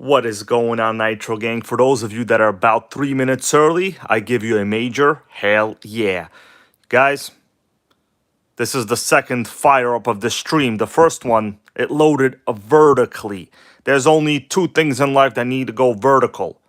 What is going on, Nitro Gang? For those of you that are about 3 minutes early, I give you a major hell yeah. Guys, this is the second fire up of the stream. The first one, it loaded vertically. There's only two things in life that need to go vertical: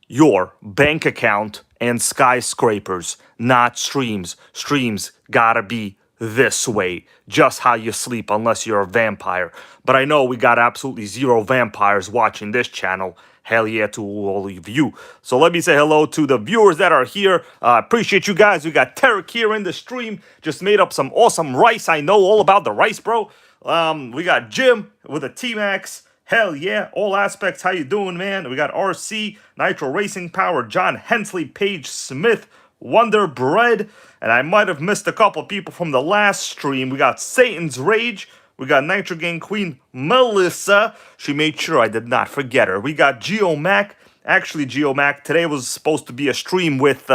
your bank account and skyscrapers, not streams. Streams gotta be this way, just how you sleep, unless you're a vampire. But I know we got absolutely zero vampires watching this channel. Hell yeah to all of you. So let me say hello to the viewers that are here. Appreciate you guys. We got Tarek here in the stream. Just made up some awesome rice. I know all about the rice, bro. We got Jim with a T-Max. Hell yeah, all aspects. How you doing, man? We got RC, Nitro Racing Power, John Hensley, Paige Smith, Wonder Bread, and I might have missed a couple people from the last stream. We got Satan's Rage. We got NitroGang Queen Melissa. She made sure I did not forget her. We got GeoMac. Actually, GeoMac, today was supposed to be a stream with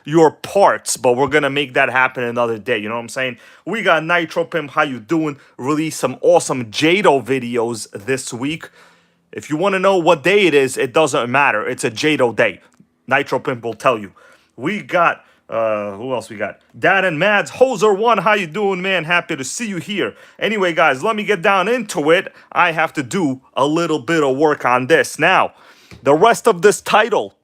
your parts, but we're going to make that happen another day. You know what I'm saying? We got Nitro Pimp. How you doing? Released some awesome Jado videos this week. If you want to know what day it is, it doesn't matter. It's a Jado day. Nitro Pimp will tell you. We got... who else we got? Dad and Mads. Hoser1, how you doing, man? Happy to see you here. Anyway, guys, let me get down into it. I have to do a little bit of work on this. Now, the rest of this title,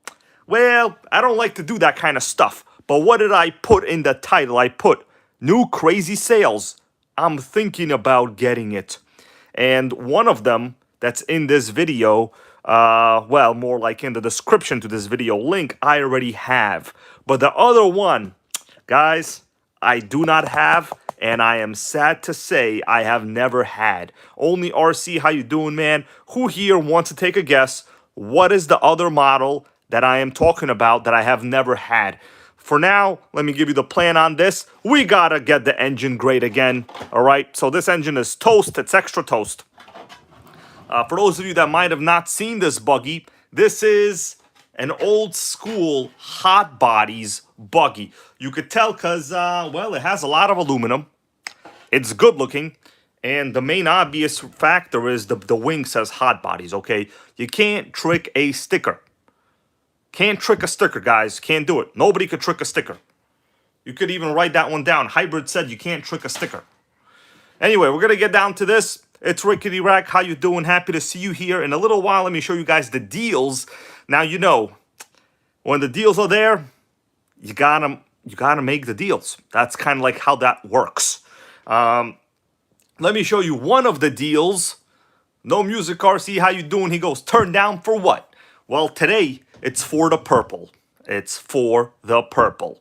well, I don't like to do that kind of stuff. But what did I put in the title? I put new crazy sales. I'm thinking about getting it. And one of them that's in this video, well, more like in the description to this video link, I already have. But the other one, guys, I do not have, and I am sad to say I have never had. Only RC, how you doing, man? Who here wants to take a guess? What is the other model that I am talking about that I have never had? For now, let me give you the plan on this. We gotta get the engine great again, all right? So this engine is toast. It's extra toast. For those of you that might have not seen this buggy, this is an old school hot bodies buggy. You could tell because, well, it has a lot of aluminum. It's good looking. And the main obvious factor is the wing says hot bodies, okay? You can't trick a sticker. Can't trick a sticker, guys. Can't do it. Nobody could trick a sticker. You could even write that one down. Hybrid said you can't trick a sticker. Anyway, we're going to get down to this. It's Rickety Rack. How you doing? Happy to see you here. In a little while, let me show you guys the deals. Now, you know, when the deals are there, you gotta make the deals. That's kind of like how that works. Let me show you one of the deals. No music, RC. How you doing? He goes, turn down for what? Well, today, it's for the purple. It's for the purple.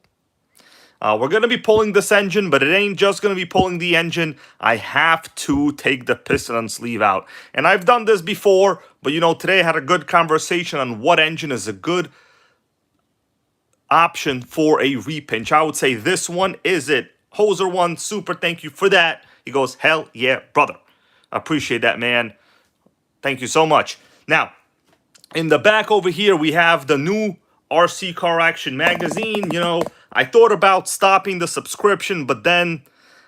We're going to be pulling this engine, but it ain't just going to be pulling the engine. I have to take the piston and sleeve out. And I've done this before, but, you know, today I had a good conversation on what engine is a good option for a repinch. I would say this one is it. Hoser1, super, thank you for that. He goes, hell yeah, brother. Appreciate that, man. Thank you so much. Now, in the back over here, we have the new RC Car Action magazine. You know, I thought about stopping the subscription, but then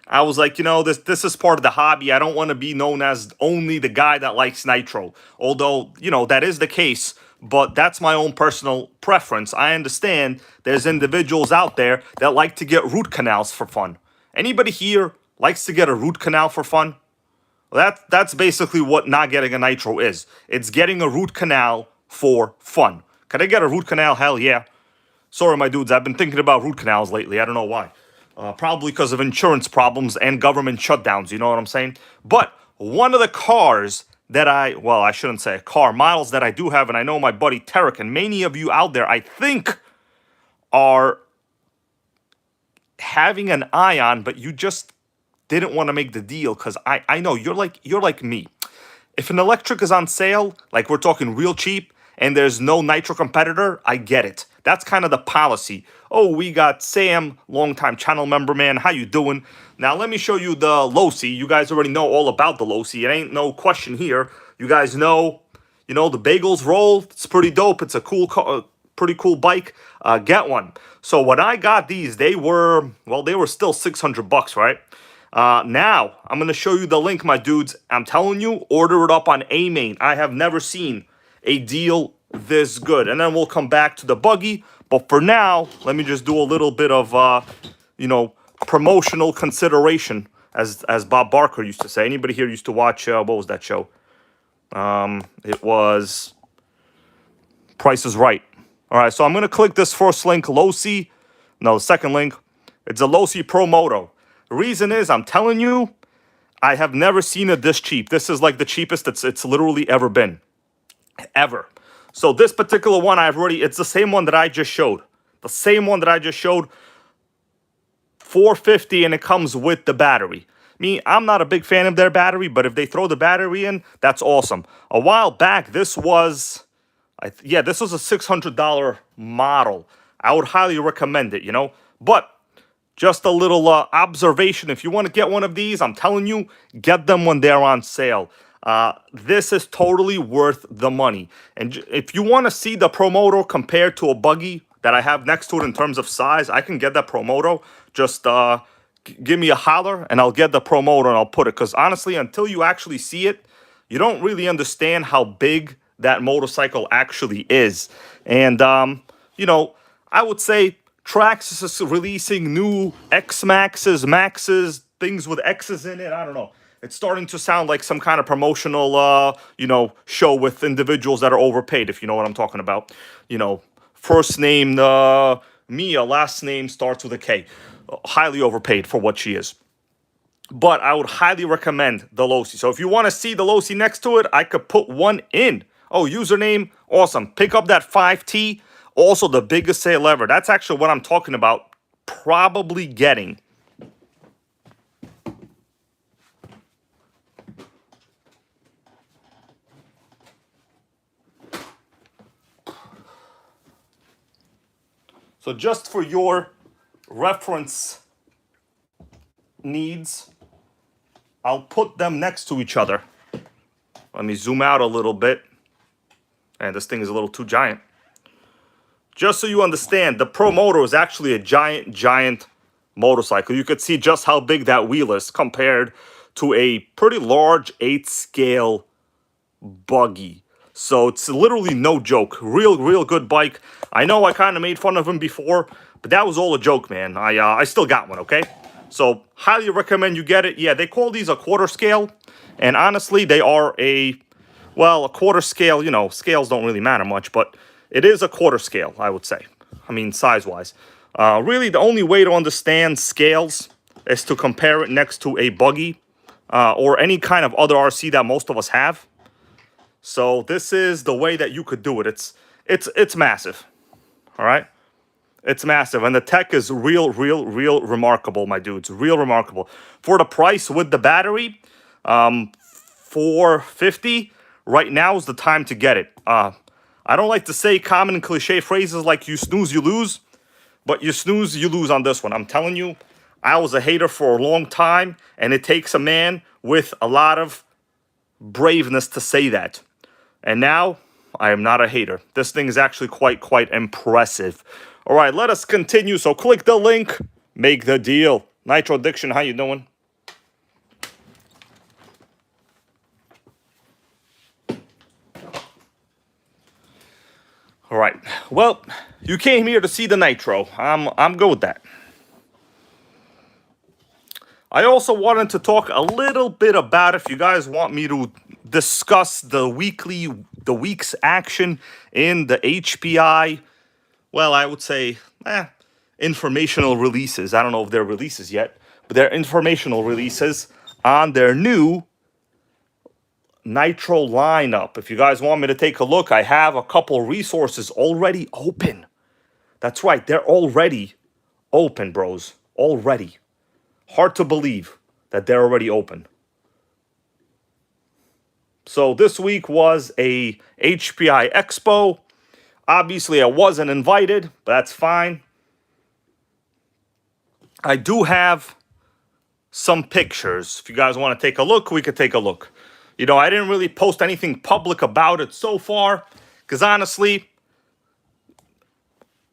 I was like, you know, this is part of the hobby. I don't want to be known as only the guy that likes Nitro. Although, you know, that is the case, but that's my own personal preference. I understand there's individuals out there that like to get root canals for fun. Anybody here likes to get a root canal for fun? That's basically what not getting a Nitro is. It's getting a root canal for fun. Can I get a root canal? Hell yeah. Sorry, my dudes. I've been thinking about root canals lately. I don't know why. Probably because of insurance problems and government shutdowns. You know what I'm saying? But one of the cars that well, I shouldn't say models that I do have, and I know my buddy Tarek and many of you out there, I think, are having an eye on, but you just didn't want to make the deal because I know you're like me. If an electric is on sale, like we're talking real cheap, and there's no Nitro competitor, I get it. That's kind of the policy. Oh, we got Sam, longtime channel member, man. How you doing? Now, let me show you the Losi. You guys already know all about the Losi. It ain't no question here. You guys know, you know, the bagels roll. It's pretty dope. It's a cool car, pretty cool bike. Get one. So when I got these, they were still $600, right? Now, I'm going to show you the link, my dudes. I'm telling you, order it up on A-Main. I have never seen a deal this good. And then we'll come back to the Buggy. But for now, let me just do a little bit of, promotional consideration, as Bob Barker used to say. Anybody here used to watch, what was that show? It was Price is Right. All right, so I'm going to click this first link, Losi. No, the second link. It's a Losi Pro Moto. The reason is, I'm telling you, I have never seen it this cheap. This is like the cheapest it's literally ever been. Ever. So this particular one, it's the same one that I just showed. The same one that I just showed. $450, and it comes with the battery. I'm not a big fan of their battery, but if they throw the battery in, that's awesome. A while back, this was a $600 model. I would highly recommend it, But just a little observation. If you want to get one of these, I'm telling you, get them when they're on sale. This is totally worth the money. And if you want to see the Promoto compared to a Buggy that I have next to it in terms of size, I can get that Promoto. Just give me a holler and I'll get the Promoto and I'll put it. Because honestly, until you actually see it, you don't really understand how big that motorcycle actually is. And, I would say Trax is releasing new X Maxes, things with X's in it. I don't know. It's starting to sound like some kind of promotional, show with individuals that are overpaid, if you know what I'm talking about. First name Mia, last name starts with a K. Highly overpaid for what she is. But I would highly recommend the Losi. So if you want to see the Losi next to it, I could put one in. Oh, username, awesome. Pick up that 5T. Also, the biggest sale ever. That's actually what I'm talking about. Probably getting. So just for your reference needs, I'll put them next to each other. Let me zoom out a little bit. And this thing is a little too giant. Just so you understand, the Pro Moto is actually a giant motorcycle. You could see just how big that wheel is compared to a pretty large 8-scale Buggy. So it's literally no joke. Real good bike. I know I kind of made fun of him before, but that was all a joke, man. I still got one, okay? So highly recommend you get it. Yeah, they call these a quarter scale. And honestly, they are a quarter scale. Scales don't really matter much, but it is a quarter scale, I would say. Size-wise. Really, the only way to understand scales is to compare it next to a Buggy or any kind of other RC that most of us have. So this is the way that you could do it. It's massive. All right? It's massive. And the tech is real remarkable, my dudes. Real remarkable. For the price with the battery, $450, right now is the time to get it. I don't like to say common and cliche phrases like you snooze, you lose. But you snooze, you lose on this one. I'm telling you, I was a hater for a long time. And it takes a man with a lot of braveness to say that. And now, I am not a hater. This thing is actually quite impressive. All right, let us continue. So click the link, make the deal. Nitro Addiction, how you doing? All right. Well, you came here to see the Nitro. I'm good with that. I also wanted to talk a little bit about, if you guys want me to discuss the week's action in the HPI. Well, I would say informational releases. I don't know if they're releases yet, but they're informational releases on their new Nitro lineup. If you guys want me to take a look, I have a couple resources already open. That's right, they're already open, bros. Already. Hard to believe that they're already open. So this week was a HPI expo. Obviously, I wasn't invited, but that's fine. I do have some pictures. If you guys want to take a look, we could take a look. I didn't really post anything public about it so far, because honestly,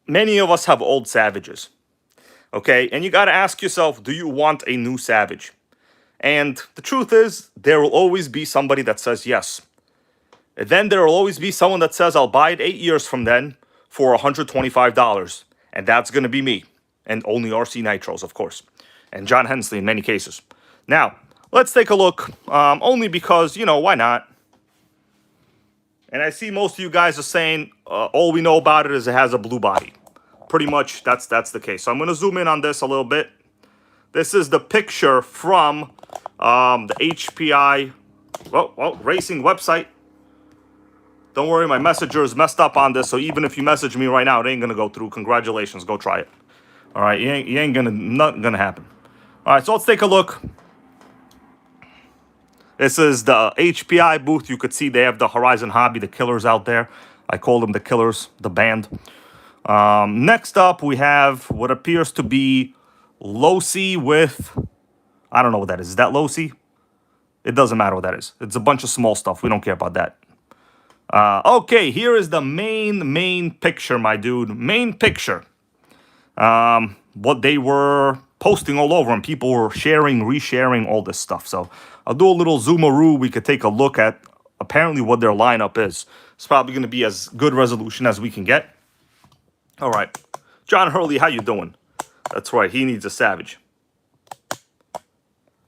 many of us have old Savages. Okay, and you got to ask yourself, do you want a new Savage? And the truth is, there will always be somebody that says yes. And then there will always be someone that says, I'll buy it 8 years from then for $125. And that's going to be me. And only RC Nitros, of course. And John Hensley in many cases. Now, let's take a look. Only because, you know, why not? And I see most of you guys are saying, all we know about it is it has a blue body. Pretty much, that's the case. So I'm going to zoom in on this a little bit. This is the picture from the HPI racing website. Don't worry, my messenger is messed up on this, so even if you message me right now, it ain't gonna go through. Congratulations, go try it. All right, you ain't gonna, nothing gonna happen. All right, so let's take a look. This is the HPI booth. You could see they have the Horizon Hobby, the Killers out there. I call them the Killers, the band. Next up, we have what appears to be Losi with, I don't know what that is. Is that Losi? It doesn't matter what that is. It's a bunch of small stuff. We don't care about that. Okay, here is the main picture, my dude. Main picture. What they were posting all over, and people were sharing, resharing all this stuff. So I'll do a little zoomaroo. We could take a look at apparently what their lineup is. It's probably going to be as good resolution as we can get. All right. John Hurley, how you doing? That's right. He needs a Savage.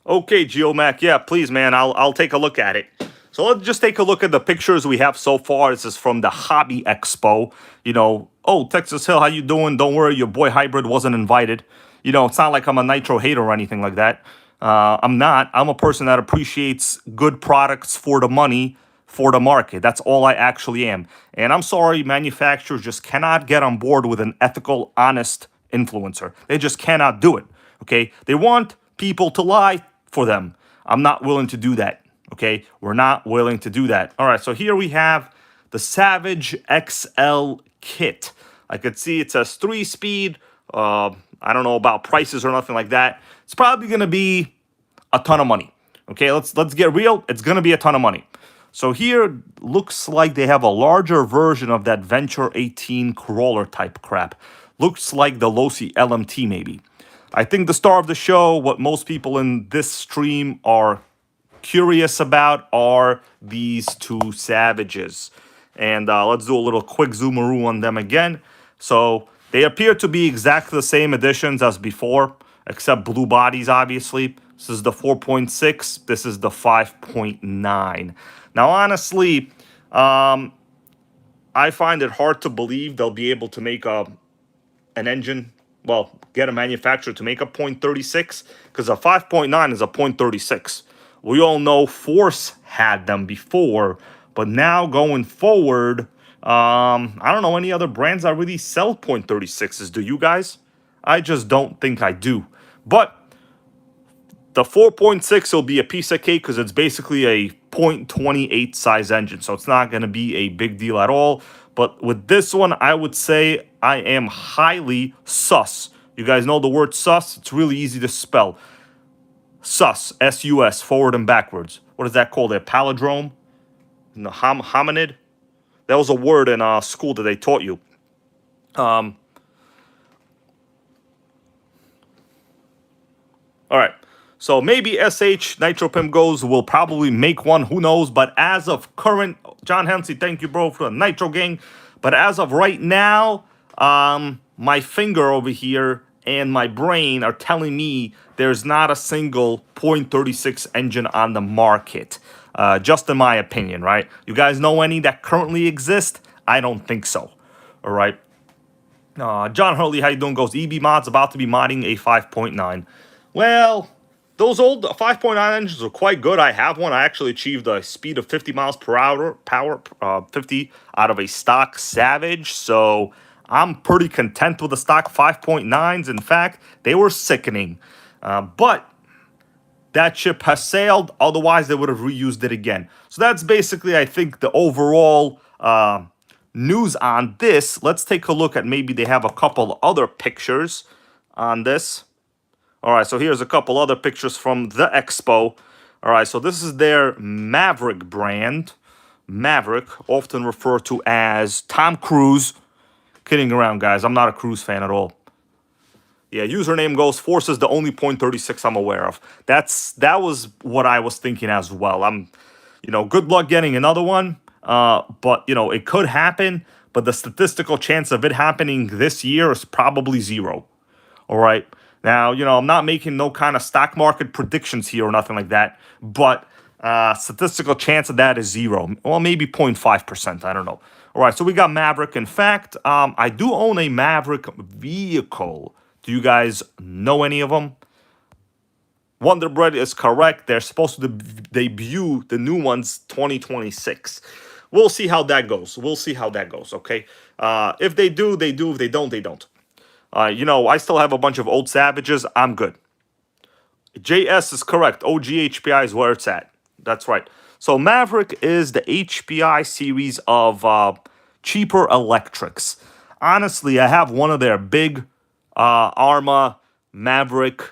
Okay, GeoMac. Yeah, please, man. I'll take a look at it. So let's just take a look at the pictures we have so far. This is from the Hobby Expo. You know, oh, Texas Hill, how you doing? Don't worry, your boy Hybrid wasn't invited. You know, it's not like I'm a Nitro hater or anything like that. I'm not. I'm a person that appreciates good products for the money, for the market. That's all I actually am. And I'm sorry, manufacturers just cannot get on board with an ethical, honest influencer. They just cannot do it, okay? They want people to lie for them. I'm not willing to do that. Okay, we're not willing to do that. All right, so here we have the Savage XL kit. I could see it says 3-speed. I don't know about prices or nothing like that. It's probably going to be a ton of money. Okay, let's get real. It's going to be a ton of money. So here looks like they have a larger version of that Venture 18 crawler type crap. Looks like the Losi LMT maybe. I think the star of the show, what most people in this stream are curious about, are these two Savages. And let's do a little quick zoomaroo on them again. So they appear to be exactly the same editions as before, except blue bodies, obviously. This is the 4.6. This is the 5.9. Now, honestly, I find it hard to believe they'll be able to make an engine, well, get a manufacturer to make a 0.36, because a 5.9 is a 0.36. We all know Force had them before, but now going forward, I don't know any other brands that really sell 0.36s. Do you guys? I just don't think I do. But the 4.6 will be a piece of cake because it's basically a 0.28 size engine, so it's not going to be a big deal at all. But with this one, I would say I am highly sus. You guys know the word sus? It's really easy to spell. Sus, S-U-S, forward and backwards. What is that called? A palindrome? No, hominid? That was a word in school that they taught you. All right. So maybe SH Nitro Pimp Goes will probably make one. Who knows? But as of current, John Hensley, thank you, bro, for the NitroGang. But as of right now, my finger over here and my brain are telling me there's not a single 0.36 engine on the market. Just in my opinion, right? You guys know any that currently exist? I don't think so. All right. John Hurley, how you doing? Goes, EB Mod's about to be modding a 5.9. Well, those old 5.9 engines are quite good. I have one. I actually achieved a speed of 50 miles per hour, 50 out of a stock Savage. So I'm pretty content with the stock 5.9s. In fact, they were sickening. But that ship has sailed. Otherwise, they would have reused it again. So that's basically, I think, the overall news on this. Let's take a look at maybe they have a couple other pictures on this. All right, so here's a couple other pictures from the expo. All right, so this is their Maverick brand. Maverick, often referred to as Tom Cruise. Kidding around, guys. I'm not a Cruise fan at all. Yeah, username goes, Force is the only .36 I'm aware of. That was what I was thinking as well. Good luck getting another one. But it could happen, but the statistical chance of it happening this year is probably zero. All right. Now, I'm not making no kind of stock market predictions here or nothing like that, but statistical chance of that is zero. Well, maybe 0.5%. I don't know. All right. So we got Maverick. In fact, I do own a Maverick vehicle. Do you guys know any of them? Wonderbread is correct. They're supposed to debut the new ones 2026. We'll see how that goes. Okay. If they do, they do. If they don't, they don't. I still have a bunch of old Savages. I'm good. JS is correct. OG HPI is where it's at. That's right. So Maverick is the HPI series of cheaper electrics. Honestly, I have one of their big Arma Maverick.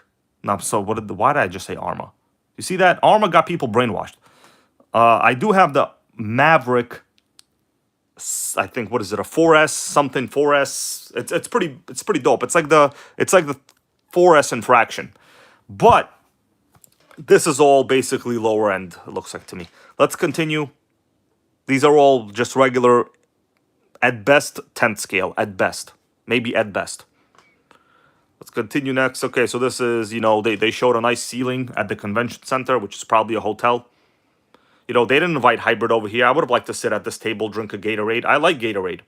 No, so why did I just say Arma? You see that? Arma got people brainwashed. I do have the Maverick. I think, what is it, a 4S something 4S? It's pretty dope. It's like the 4S infraction, but this is all basically lower end. It looks like to me. Let's continue. These are all just regular, at best 10th scale, at best, maybe at best. Let's continue next. Okay, so this is they showed a nice ceiling at the convention center, which is probably a hotel. They didn't invite Hybrid over here. I would have liked to sit at this table, drink a Gatorade. I like Gatorade.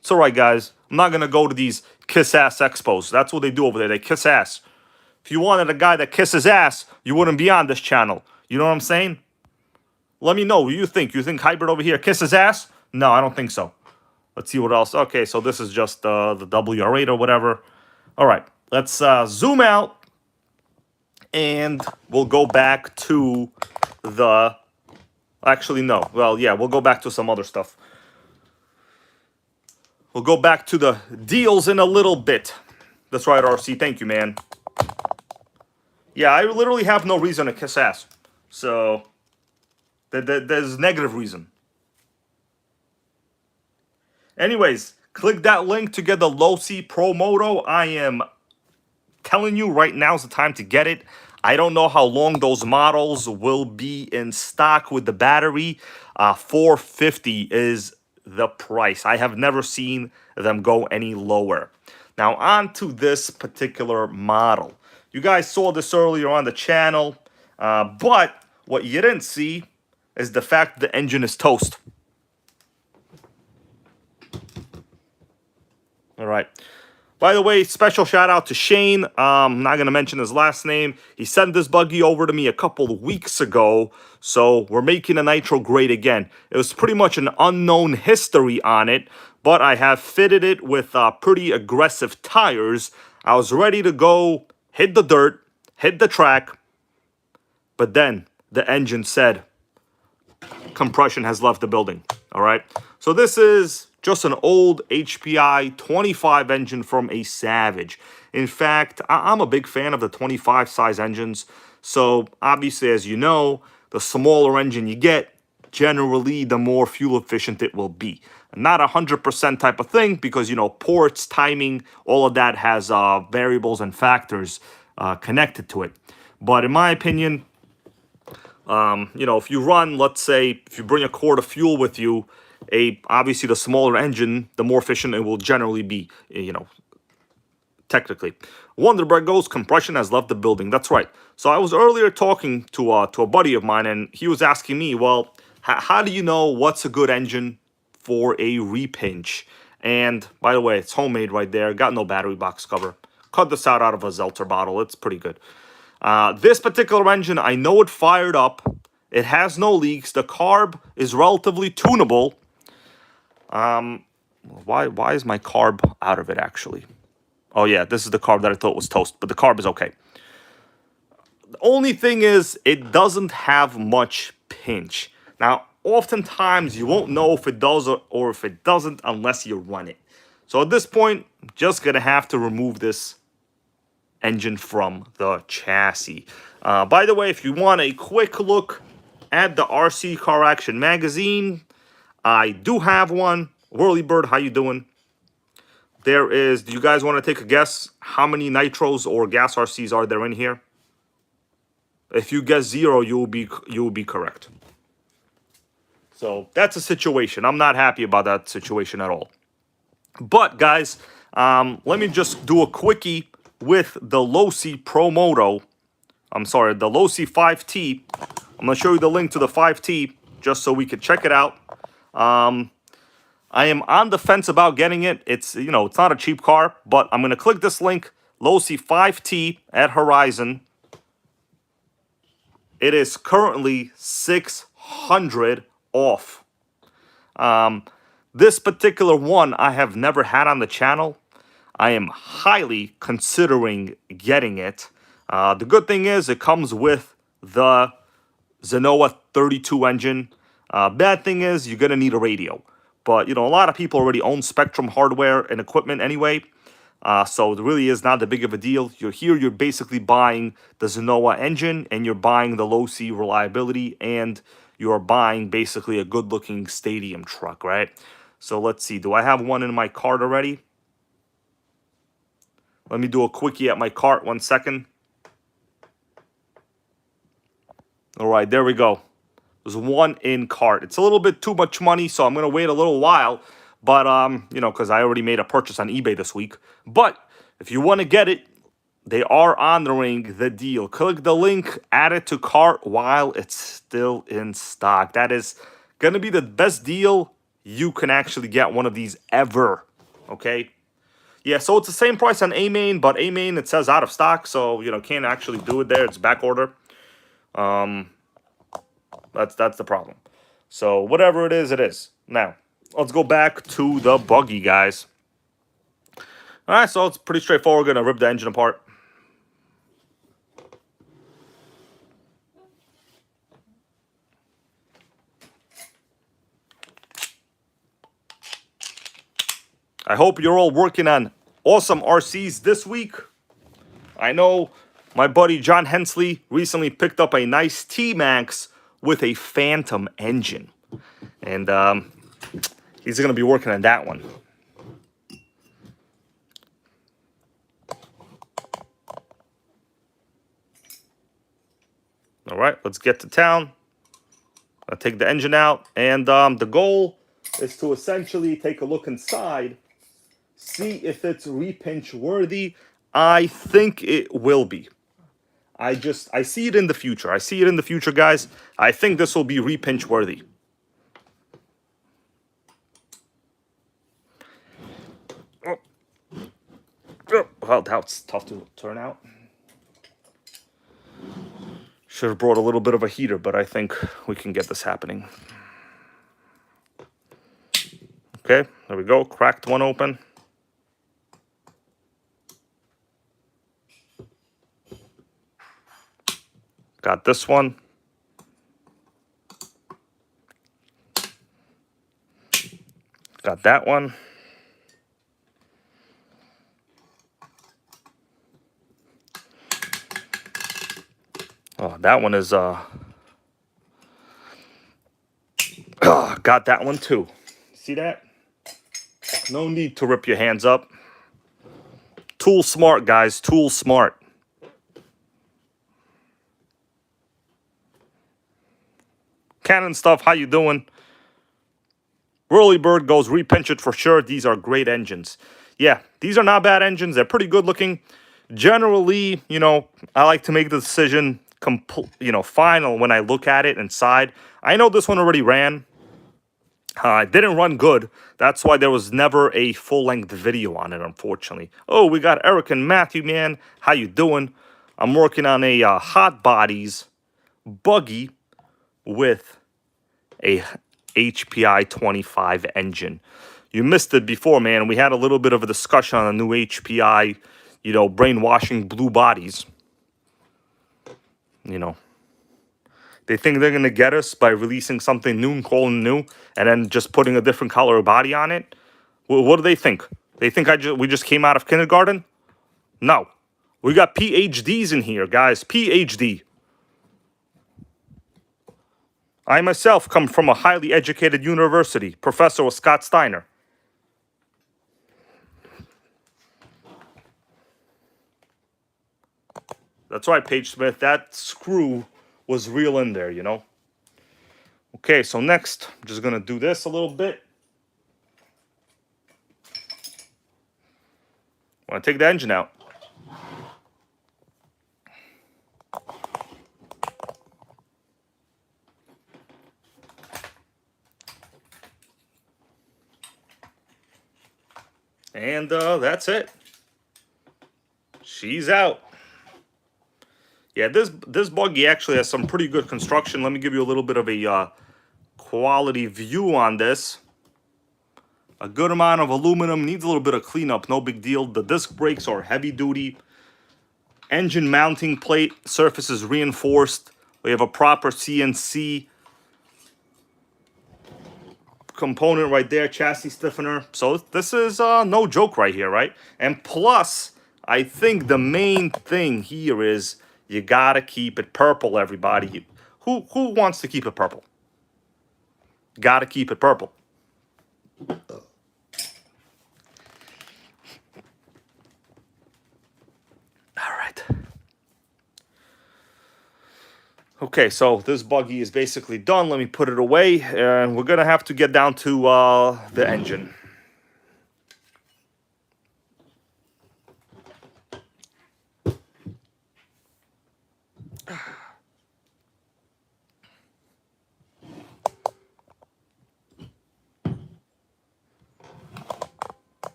It's all right, guys. I'm not going to go to these kiss-ass expos. That's what they do over there. They kiss ass. If you wanted a guy that kisses ass, you wouldn't be on this channel. You know what I'm saying? Let me know. What do you think? You think Hybrid over here kisses ass? No, I don't think so. Let's see what else. Okay, so this is just the WR8 or whatever. All right, let's zoom out. And we'll go back to the... Actually, no. Well, yeah, we'll go back to some other stuff. We'll go back to the deals in a little bit. That's right, RC. Thank you, man. Yeah, I literally have no reason to kiss ass. So, there's negative reason. Anyways, click that link to get the Losi Promotional. I am telling you right now is the time to get it. I don't know how long those models will be in stock with the battery. $450 is the price. I have never seen them go any lower. Now on to this particular model. You guys saw this earlier on the channel, but what you didn't see is the fact the engine is toast. All right. By the way, special shout out to Shane. I'm not going to mention his last name. He sent this buggy over to me a couple of weeks ago. So we're making a Nitro great again. It was pretty much an unknown history on it, but I have fitted it with pretty aggressive tires. I was ready to go hit the dirt, hit the track, but then the engine said compression has left the building. All right. So this is just an old HPI 25 engine from a Savage. In fact, I'm a big fan of the 25 size engines. So obviously, as you know, the smaller engine you get, generally the more fuel efficient it will be. Not 100% type of thing because, ports, timing, all of that has variables and factors connected to it. But in my opinion, if you run, let's say, if you bring a quart of fuel with you, obviously the smaller engine, the more efficient it will generally be, technically. Wonderbread goes, compression has left the building. That's right. So I was earlier talking to a buddy of mine, and he was asking me, well, how do you know what's a good engine for a repinch? And by the way, it's homemade right there. Got no battery box cover. Cut this out of a Zelter bottle. It's pretty good. This particular engine, I know it fired up. It has no leaks. The carb is relatively tunable. Why is my carb out of it, actually? Oh, yeah, this is the carb that I thought was toast, but the carb is okay. The only thing is it doesn't have much pinch. Now, oftentimes you won't know if it does or if it doesn't unless you run it. So at this point, I'm just going to have to remove this engine from the chassis. By the way, if you want a quick look at the RC Car Action magazine, I do have one. Whirly Bird, how you doing? there is, do you guys want to take a guess how many nitros or gas RCs are there in here? If you guess 0, you will be correct. So that's a situation. I'm not happy about that situation at all. But guys, let me just do a quickie with the Losi Promoto. I'm sorry, the Losi 5T. I'm going to show you the link to the 5T just so we can check it out. I am on the fence about getting it. It's, you know, it's not a cheap car, but I'm going to click this link, Losi 5T at Horizon. It is currently 600 off. This particular one I have never had on the channel. I am highly considering getting it. The good thing is it comes with the Zenoa 32 engine. Bad thing is you're going to need a radio. But, you know, a lot of people already own Spectrum hardware and equipment anyway. So it really is not that big of a deal. You're here, you're basically buying the Zenoa engine, and you're buying the Losi reliability, and you're buying basically a good-looking stadium truck, right? So let's see. Do I have one in my cart already? Let me do a quickie at my cart. 1 second. All right, there we go. There's one in cart. It's a little bit too much money, so I'm going to wait a little while. But, you know, because I already made a purchase on eBay this week. But if you want to get it, they are honoring the deal. Click the link, add it to cart while it's still in stock. That is going to be the best deal you can actually get one of these ever. Okay? Yeah, so it's the same price on A-Main, but A-Main, it says out of stock. So, you know, can't actually do it there. It's back order. That's the problem. So whatever it is, it is. Now, let's go back to the Buggy, guys. All right, so it's pretty straightforward. We're going to rip the engine apart. I hope you're all working on awesome RCs this week. I know my buddy John Hensley recently picked up a nice T-Max with a Phantom engine. And he's going to be working on that one. All right, let's get to town. I'll take the engine out. And the goal is to essentially take a look inside, see if it's repinch worthy. I think it will be. I see it in the future. I see it in the future, guys. I think this will be repinch worthy. Well, that's tough to turn out. Should have brought a little bit of a heater, but I think we can get this happening. Okay, there we go. Cracked one open. Got this one. Got that one. Oh, that one is got that one too. See that? No need to rip your hands up. Tool smart, guys. Tool smart. Canon stuff, how you doing? Whirlybird goes repinch it for sure. These are great engines. Yeah, these are not bad engines. They're pretty good looking. Generally, you know, I like to make the decision final when I look at it inside. I know this one already ran. It didn't run good. That's why there was never a full-length video on it, unfortunately. Oh, we got Eric and Matthew, man. How you doing? I'm working on a Hot Bodies Buggy with a HPI 25 engine. You missed it before, man. We had a little bit of a discussion on the new HPI, you know, brainwashing blue bodies. You know, they think they're going to get us by releasing something new and calling new and then just putting a different color body on it. Well, what do they think? They think we just came out of kindergarten? No. We got PhDs in here, guys. PhD. I myself come from a highly educated university. Professor was Scott Steiner. That's right, Page Smith. That screw was real in there, you know. Okay, so next, I'm just going to do this a little bit. I want to take the engine out. And that's it. She's out. Yeah, this buggy actually has some pretty good construction. Let me give you a little bit of a quality view on this. A good amount of aluminum, needs a little bit of cleanup, no big deal. The disc brakes are heavy duty. Engine mounting plate, surface is reinforced. We have a proper CNC component right there, chassis stiffener. So this is no joke right here, right? And plus, I think the main thing here is you gotta keep it purple, everybody. Who wants to keep it purple? Gotta keep it purple. All right. Okay, so this buggy is basically done. Let me put it away, and we're gonna have to get down to the engine.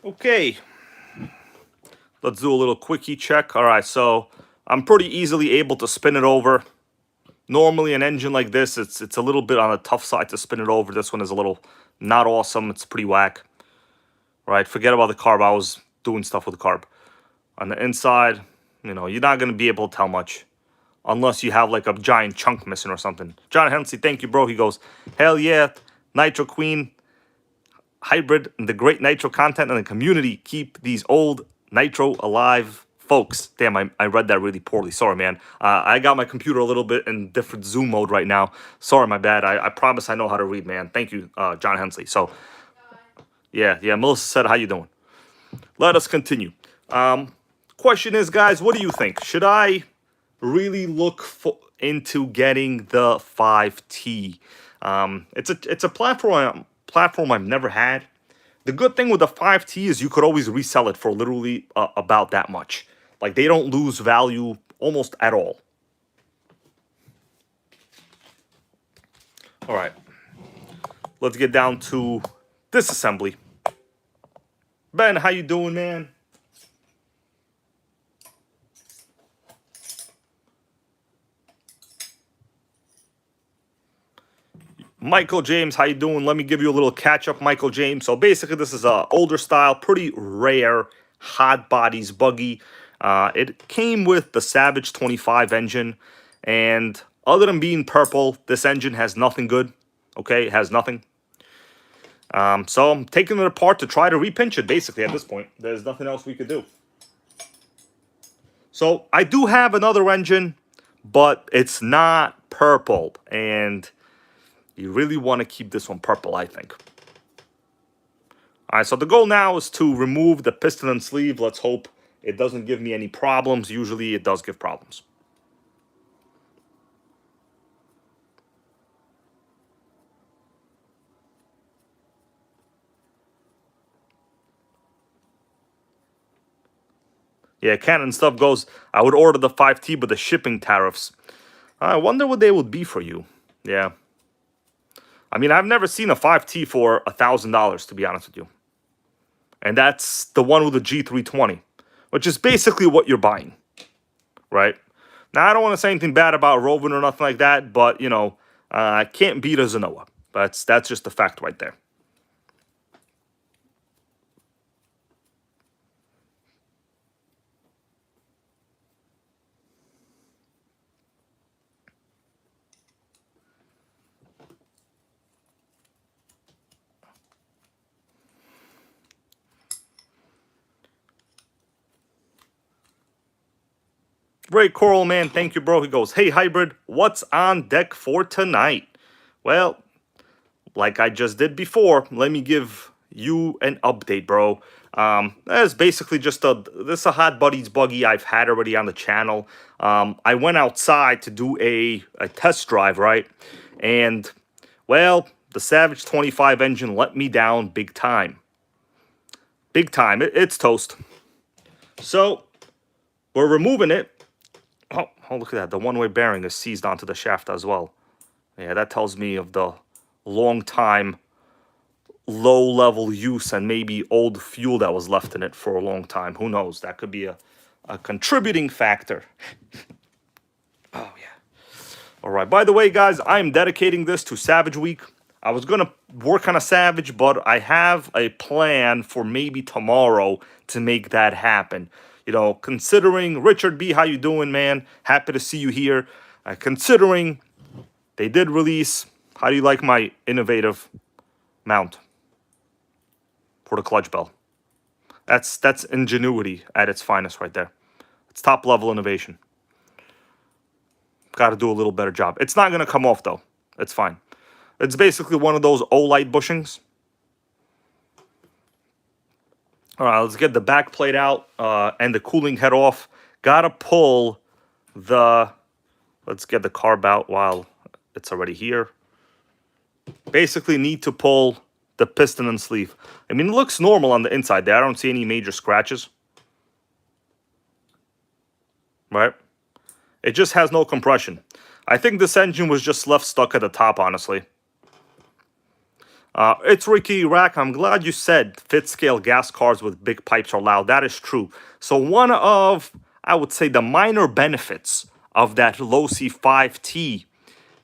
Okay, let's do a little quickie check. All right, so I'm pretty easily able to spin it over. Normally an engine like this, it's a little bit on the tough side to spin it over. This one is a little not awesome. It's pretty whack. Right, forget about the carb. I was doing stuff with the carb. On the inside, you know, you're not going to be able to tell much. Unless you have like a giant chunk missing or something. John Hensley, thank you, bro. He goes, hell yeah, Nitro Queen, hybrid, and the great Nitro content and the community. Keep these old Nitro alive, folks. Damn, I read that really poorly. Sorry, man. I got my computer a little bit in different Zoom mode right now. Sorry, my bad. I promise I know how to read, man. Thank you, John Hensley. So, yeah, Melissa said, how you doing? Let us continue. Question is, guys, what do you think? Should I really look into getting the 5T? It's a platform I've never had. The good thing with the 5T is you could always resell it for literally about that much. Like, they don't lose value almost at all. All right, let's get down to disassembly. Ben, how you doing, man? Michael James, how you doing? Let me give you a little catch-up, Michael James. So basically, this is a older style, pretty rare hot bodies buggy. It came with the Savage 25 engine, and other than being purple, this engine has nothing good. Okay, it has nothing. So I'm taking it apart to try to repinch it, basically, at this point. There's nothing else we could do. So I do have another engine, but it's not purple, and you really want to keep this one purple, I think. All right, so the goal now is to remove the piston and sleeve. Let's hope it doesn't give me any problems. Usually it does give problems. Yeah, Canon stuff goes, I would order the 5T, but the shipping tariffs. I wonder what they would be for you. Yeah. I mean, I've never seen a 5T for $1,000, to be honest with you. And that's the one with the G320, which is basically what you're buying, right? Now, I don't want to say anything bad about Rovin or nothing like that, but, you know, I can't beat a Zenoa. That's just a fact right there. Ray Coral, man, thank you, bro. He goes, hey, Hybrid, what's on deck for tonight? Well, like I just did before, let me give you an update, bro. That's basically just this is a Hot Buddies buggy I've had already on the channel. I went outside to do a test drive, right? And, well, the Savage 25 engine let me down big time. Big time. It's toast. So, we're removing it. Oh, look at that. The one-way bearing is seized onto the shaft as well. Yeah, that tells me of the long time low-level use and maybe old fuel that was left in it for a long time. Who knows? That could be a contributing factor. Oh, yeah. All right. By the way, guys, I'm dedicating this to Savage Week. I was going to work on a Savage, but I have a plan for maybe tomorrow to make that happen. You know, considering, Richard B., how you doing, man? Happy to see you here. Considering they did release, how do you like my innovative mount for the clutch bell? That's ingenuity at its finest right there. It's top level innovation. Got to do a little better job. It's not going to come off though. It's fine. It's basically one of those O-light bushings. All right, let's get the back plate out and the cooling head off. Gotta pull the... Let's get the carb out while it's already here. Basically need to pull the piston and sleeve. I mean, it looks normal on the inside there. I don't see any major scratches. Right? It just has no compression. I think this engine was just left stuck at the top, honestly. It's Ricky Rack. I'm glad you said fit-scale gas cars with big pipes are loud. That is true. So one of, I would say, the minor benefits of that Losi 5T,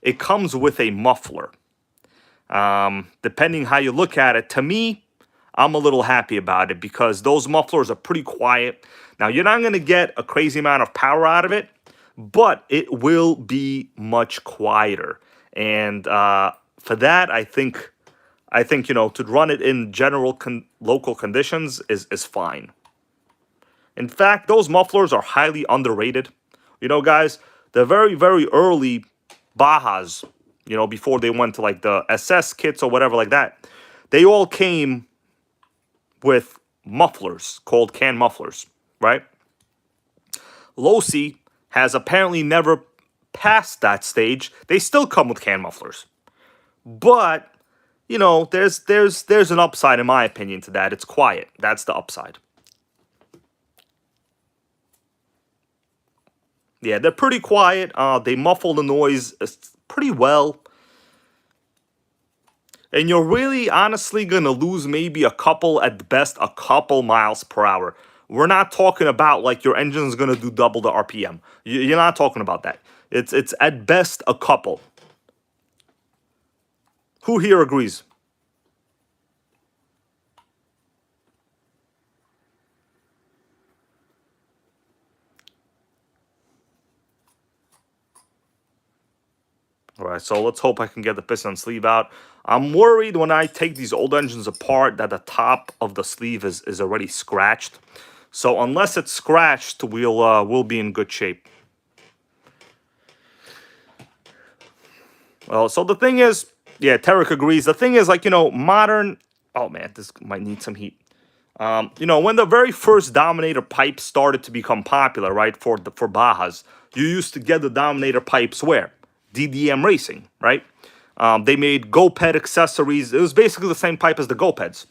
it comes with a muffler. Depending how you look at it, to me, I'm a little happy about it because those mufflers are pretty quiet. Now, you're not going to get a crazy amount of power out of it, but it will be much quieter. And for that, I think, you know, to run it in general local conditions is fine. In fact, those mufflers are highly underrated. You know, guys, the very, very early Bajas, you know, before they went to like the SS kits or whatever like that, they all came with mufflers called can mufflers, right? Losi has apparently never passed that stage. They still come with can mufflers. But, you know, there's an upside, in my opinion, to that. It's quiet. That's the upside. Yeah, they're pretty quiet. They muffle the noise pretty well. And you're really, honestly, going to lose maybe at best, a couple miles per hour. We're not talking about like your engine's going to do double the RPM. You're not talking about that. It's at best a couple. Who here agrees? All right, so let's hope I can get the piston sleeve out. I'm worried when I take these old engines apart that the top of the sleeve is already scratched. So unless it's scratched, we'll be in good shape. Well, so the thing is, yeah, Tarek agrees. The thing is, like, you know, modern... Oh, man, this might need some heat. You know, when the very first Dominator pipes started to become popular, right, for Bajas, you used to get the Dominator pipes where? DDM Racing, right? They made GoPed accessories. It was basically the same pipe as the GoPeds.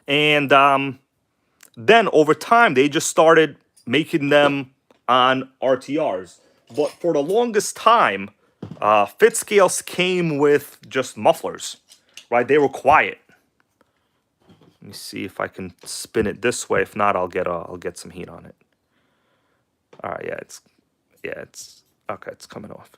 And then over time, they just started making them on RTRs. But for the longest time, fit scales came with just mufflers, right? They were quiet. Let me see if I can spin it this way. If not, I'll get some heat on it. All right, it's okay. It's coming off.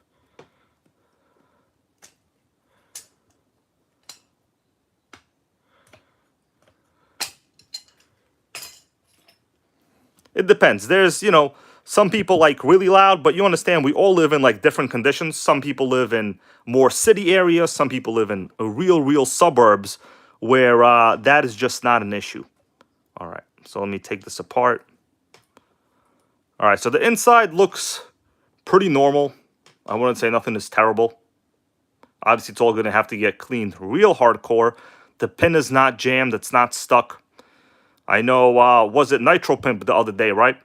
It depends. There's, you know, some people like really loud, but you understand we all live in like different conditions. Some people live in more city areas. Some people live in real suburbs where that is just not an issue. All right, so let me take this apart. All right, so the inside looks pretty normal. I wouldn't say nothing is terrible. Obviously, it's all going to have to get cleaned real hardcore. the pin is not jammed, it's not stuck. I know, was it Nitro Pimp the other day, right?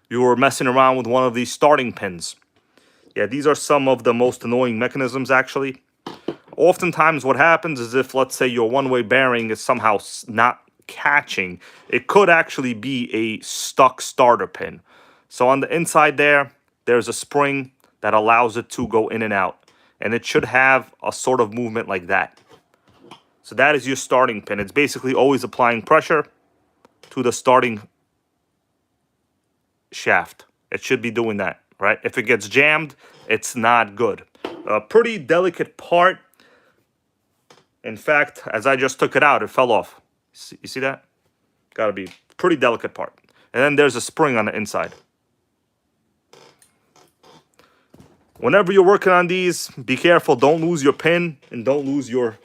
You were messing around with one of these starting pins. Yeah, these are some of the most annoying mechanisms, actually. Oftentimes what happens is if, let's say, your one-way bearing is somehow not catching, it could actually be a stuck starter pin. So on the inside there's a spring that allows it to go in and out. And it should have a sort of movement like that. So that is your starting pin. It's basically always applying pressure to the starting shaft. It should be doing that, right? If it gets jammed, it's not good. A pretty delicate part. In fact, as I just took it out, it fell off. You see that? Gotta be pretty delicate part. And then there's a spring on the inside. Whenever you're working on these, be careful. Don't lose your pin and don't lose your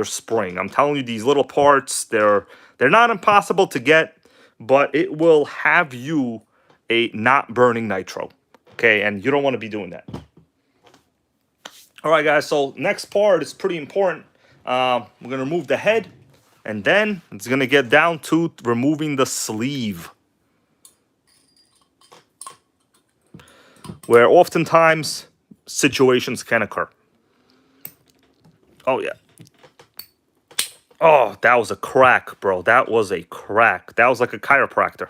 spring. I'm telling you, these little parts, they're not impossible to get, but it will have you a not burning nitro. Okay, and you don't want to be doing that. All right, guys, so next part is pretty important. We're going to remove the head, and then it's going to get down to removing the sleeve, where oftentimes situations can occur. Oh, yeah. Oh, that was a crack, bro. That was a crack. That was like a chiropractor.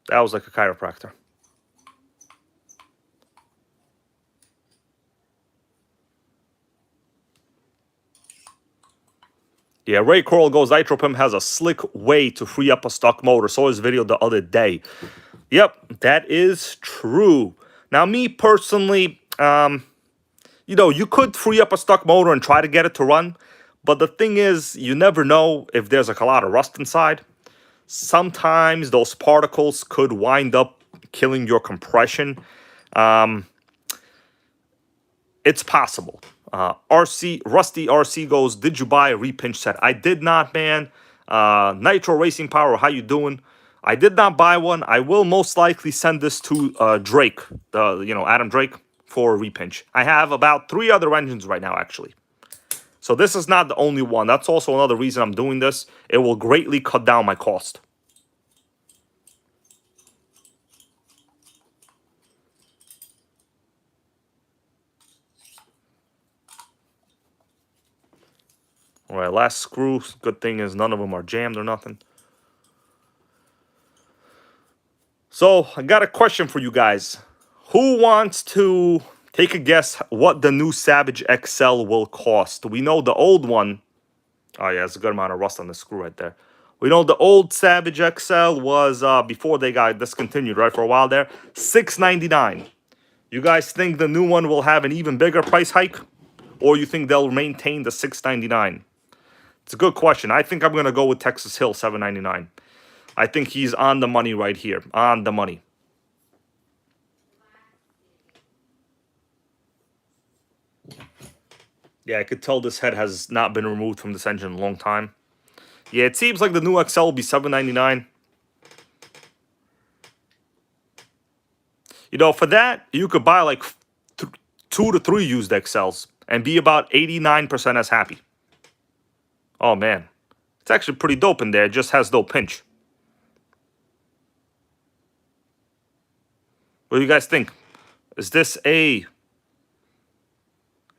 That was like a chiropractor. Yeah, Ray Coral goes, NitroPim has a slick way to free up a stock motor. Saw his video the other day. Yep, that is true. Now, me personally, you know, you could free up a stock motor and try to get it to run. But the thing is, you never know if there's like a lot of rust inside. Sometimes those particles could wind up killing your compression. It's possible. Rusty RC goes, did you buy a repinch set? I did not, man. Nitro Racing Power, how you doing? I did not buy one. I will most likely send this to Drake, Adam Drake, for a repinch. I have about 3 other engines right now, actually. So this is not the only one. That's also another reason I'm doing this. It will greatly cut down my cost. All right, last screw. Good thing is none of them are jammed or nothing. So I got a question for you guys. Who wants to take a guess what the new Savage XL will cost? We know the old one. Oh, yeah, there's a good amount of rust on the screw right there. We know the old Savage XL was, before they got discontinued, right, for a while there, $699. You guys think the new one will have an even bigger price hike? Or you think they'll maintain the $699? It's a good question. I think I'm going to go with Texas Hill, $799. I think he's on the money right here. On the money. Yeah, I could tell this head has not been removed from this engine in a long time. Yeah, it seems like the new XL will be $799. You know, for that, you could buy like 2 to 3 used XLs and be about 89% as happy. Oh, man. It's actually pretty dope in there. It just has no pinch. What do you guys think? Is this a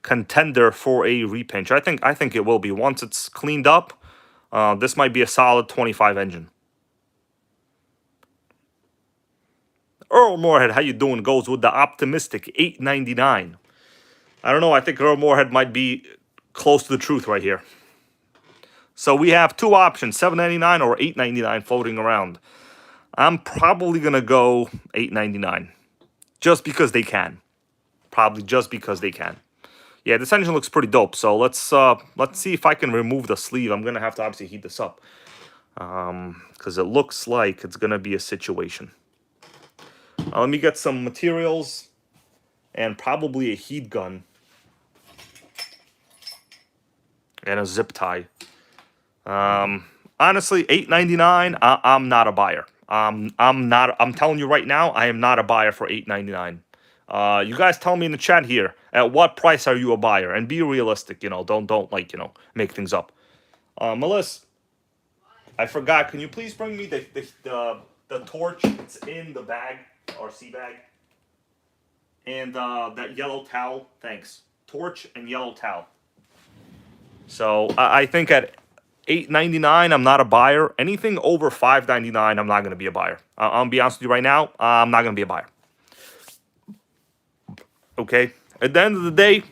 contender for a repinch? I think it will be. Once it's cleaned up, this might be a solid 25 engine. Earl Moorhead, how you doing? Goes with the optimistic $899. I don't know. I think Earl Moorhead might be close to the truth right here. So we have 2 options, $799 or $899 floating around. I'm probably going to go $899. Just because they can. Probably just because they can. Yeah, this engine looks pretty dope. So let's see if I can remove the sleeve. I'm going to have to obviously heat this up. Because it looks like it's going to be a situation. Let me get some materials and probably a heat gun. And a zip tie. Honestly, $899, I'm not a buyer. I'm telling you right now, I am not a buyer for $899. You guys tell me in the chat here, at what price are you a buyer? And be realistic, you know, don't like, you know, make things up. Melissa, I forgot. Can you please bring me the torch? It's in the bag, RC bag, and that yellow towel. Thanks. Torch and yellow towel. So I think at $8.99, I'm not a buyer. Anything over $5.99, I'm not going to be a buyer. I'll be honest with you right now. I'm not going to be a buyer. Okay. At the end of the day,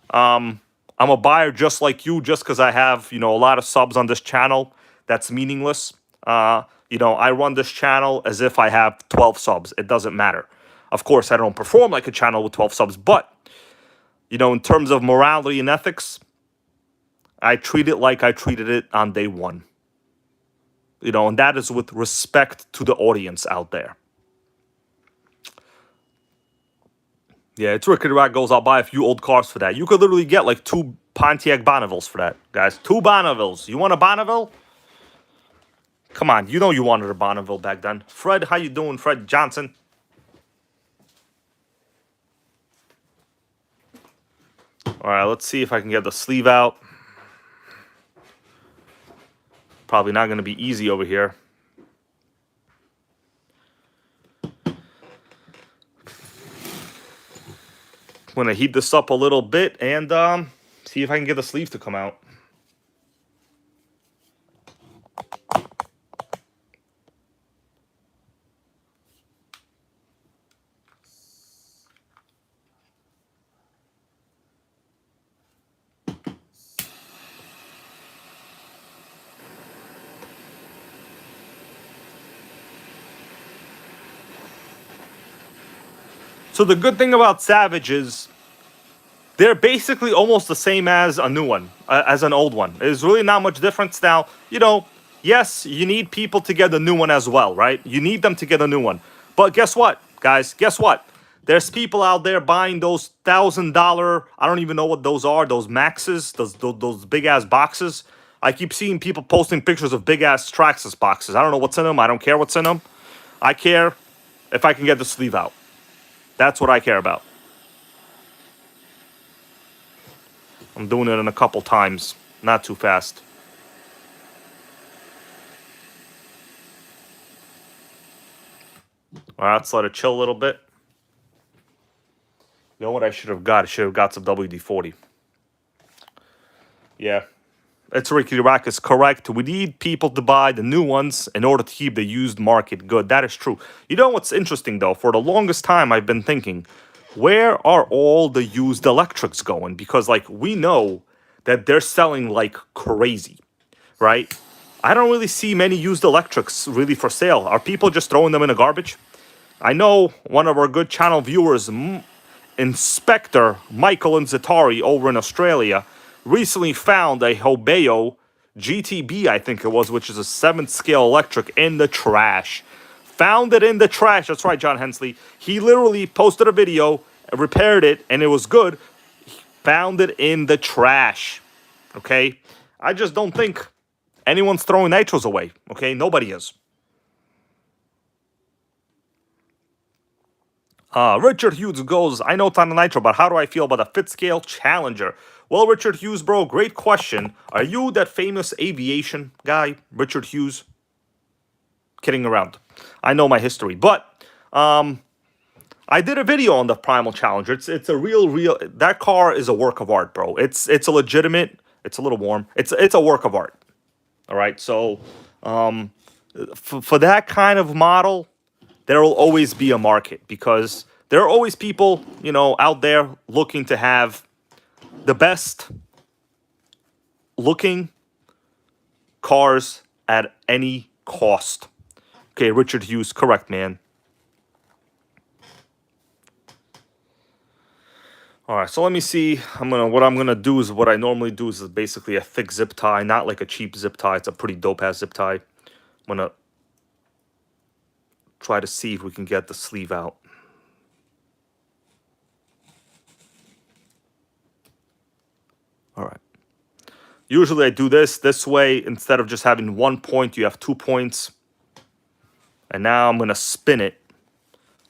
I'm a buyer just like you, just because I have, a lot of subs on this channel. That's meaningless. I run this channel as if I have 12 subs. It doesn't matter. Of course, I don't perform like a channel with 12 subs, but, in terms of morality and ethics, I treat it like I treated it on day one. And that is with respect to the audience out there. Yeah, it's Rickety Rat goes, I'll buy a few old cars for that. You could literally get like 2 Pontiac Bonnevilles for that, guys. 2 Bonnevilles. You want a Bonneville? Come on, you wanted a Bonneville back then. Fred, how you doing, Fred Johnson? All right, let's see if I can get the sleeve out. Probably not going to be easy over here. I'm going to heat this up a little bit and see if I can get the sleeve to come out. So the good thing about Savage is they're basically almost the same as a new one, as an old one. There's really not much difference now. Yes, you need people to get the new one as well, right? You need them to get a new one. But guess what, guys? Guess what? There's people out there buying those $1,000, I don't even know what those are, those Maxes, those big-ass boxes. I keep seeing people posting pictures of big-ass Traxxas boxes. I don't know what's in them. I don't care what's in them. I care if I can get the sleeve out. That's what I care about. I'm doing it in a couple times. Not too fast. All right, let's let it chill a little bit. You know what I should have got? I should have got some WD-40. Yeah. It's Ricky Rack is correct. We need people to buy the new ones in order to keep the used market good. That is true. You know what's interesting, though? For the longest time, I've been thinking, where are all the used electrics going? Because, we know that they're selling like crazy, right? I don't really see many used electrics really for sale. Are people just throwing them in the garbage? I know one of our good channel viewers, Inspector Michael Inzitari over in Australia, recently found a Hobeo GTB, I think it was, which is a 7th scale electric, in the trash. Found it in the trash. That's right, John Hensley. He literally posted a video, repaired it, and it was good. He found it in the trash. Okay? I just don't think anyone's throwing nitros away. Okay? Nobody is. Richard Hughes goes, I know it's on the Nitro, but how do I feel about the Fit Scale Challenger? Well, Richard Hughes, bro, great question. Are you that famous aviation guy, Richard Hughes? Kidding around. I know my history. But I did a video on the Primal Challenger. It's a real, that car is a work of art, bro. It's a legitimate, it's a little warm. It's a work of art. All right, so for that kind of model, there will always be a market because there are always people, out there looking to have the best looking cars at any cost. Okay, Richard Hughes, correct, man. All right, so let me see. What I'm gonna do is what I normally do is basically a thick zip tie, not like a cheap zip tie. It's a pretty dope ass zip tie. I'm gonna try to see if we can get the sleeve out. All right. Usually I do this way. Instead of just having 1 point, you have 2 points. And now I'm going to spin it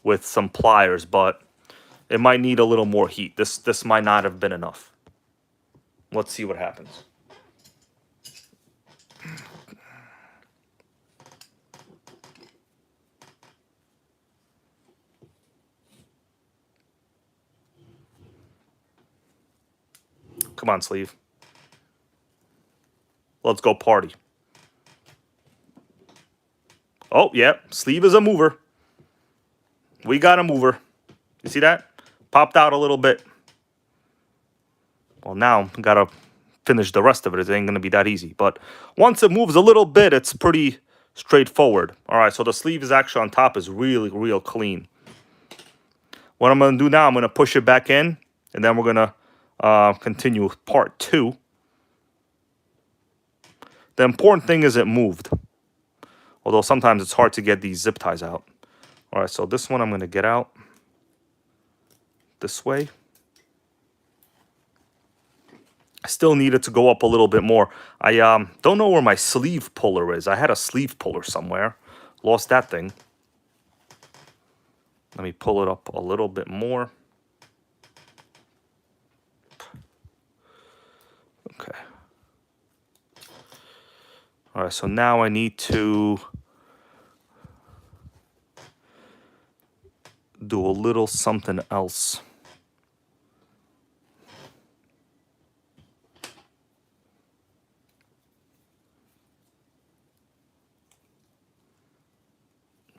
with some pliers, but it might need a little more heat. This might not have been enough. Let's see what happens. Come on, sleeve. Let's go party. Oh, yeah. Sleeve is a mover. We got a mover. You see that? Popped out a little bit. Well, now got to finish the rest of it. It ain't going to be that easy. But once it moves a little bit, it's pretty straightforward. All right, so the sleeve is actually on top is really, real clean. What I'm going to do now, I'm going to push it back in. And then we're going to continue with part 2. The important thing is it moved. Although sometimes it's hard to get these zip ties out. All right, so this one I'm going to get out this way. I still need it to go up a little bit more. I don't know where my sleeve puller is. I had a sleeve puller somewhere. Lost that thing. Let me pull it up a little bit more. Okay. All right, so now I need to do a little something else.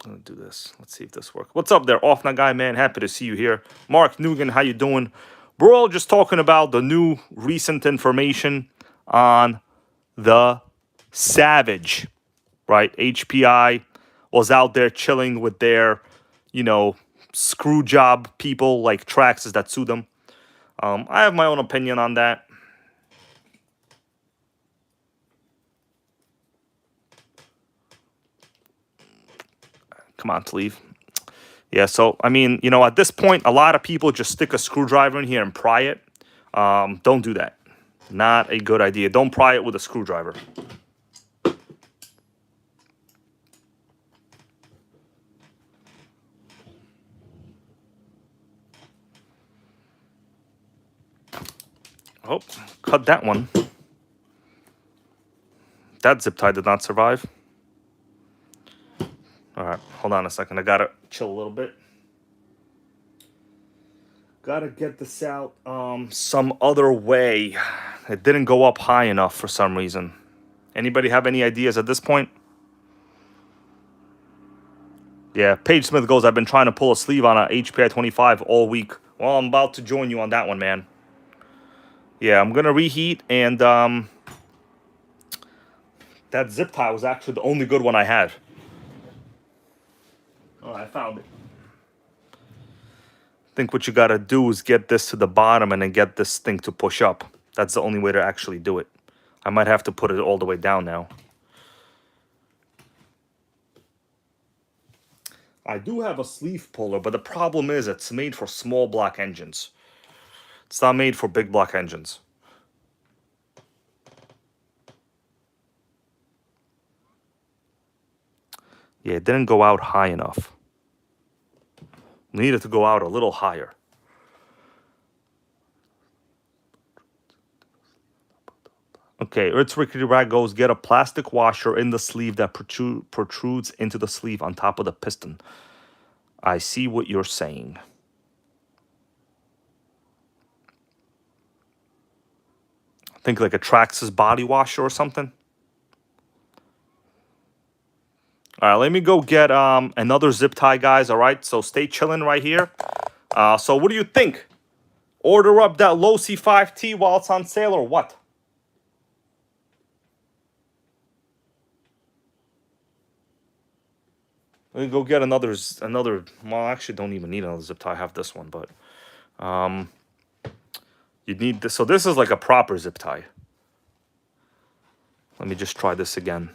I'm gonna do this. Let's see if this works. What's up there, Off Night Guy, man? Happy to see you here. Mark Nugan, how you doing? We're all just talking about the new recent information on the Savage, right? HPI was out there chilling with their, you know, screw job people like Traxxas that sue them. I have my own opinion on that. Come on, Sleeve. Yeah, so, I mean, you know, at this point, a lot of people just stick a screwdriver in here and pry it. Don't do that. Not a good idea. Don't pry it with a screwdriver. Oh, cut that one. That zip tie did not survive. All right, hold on a second. I gotta chill a little bit. Gotta get this out some other way. It didn't go up high enough for some reason. Anybody have any ideas at this point? Yeah, Paige Smith goes, I've been trying to pull a sleeve on a HPI 25 all week. Well, I'm about to join you on that one, man. Yeah, I'm gonna reheat, and that zip tie was actually the only good one I had. Oh, I found it. I think what you gotta do is get this to the bottom and then get this thing to push up. That's the only way to actually do it. I might have to put it all the way down now. I do have a sleeve puller, but the problem is it's made for small block engines. It's not made for big block engines. Yeah, it didn't go out high enough. Needed to go out a little higher. Okay, It's Rickety Rag goes, get a plastic washer in the sleeve that protrudes into the sleeve on top of the piston. I see what you're saying. Think like a Traxxas body washer or something. All right, let me go get another zip tie, guys. All right, so stay chilling right here. So what do you think? Order up that Losi 5T while it's on sale or what? Let me go get another. Well, I actually don't even need another zip tie. I have this one, but you'd need this. So this is like a proper zip tie. Let me just try this again.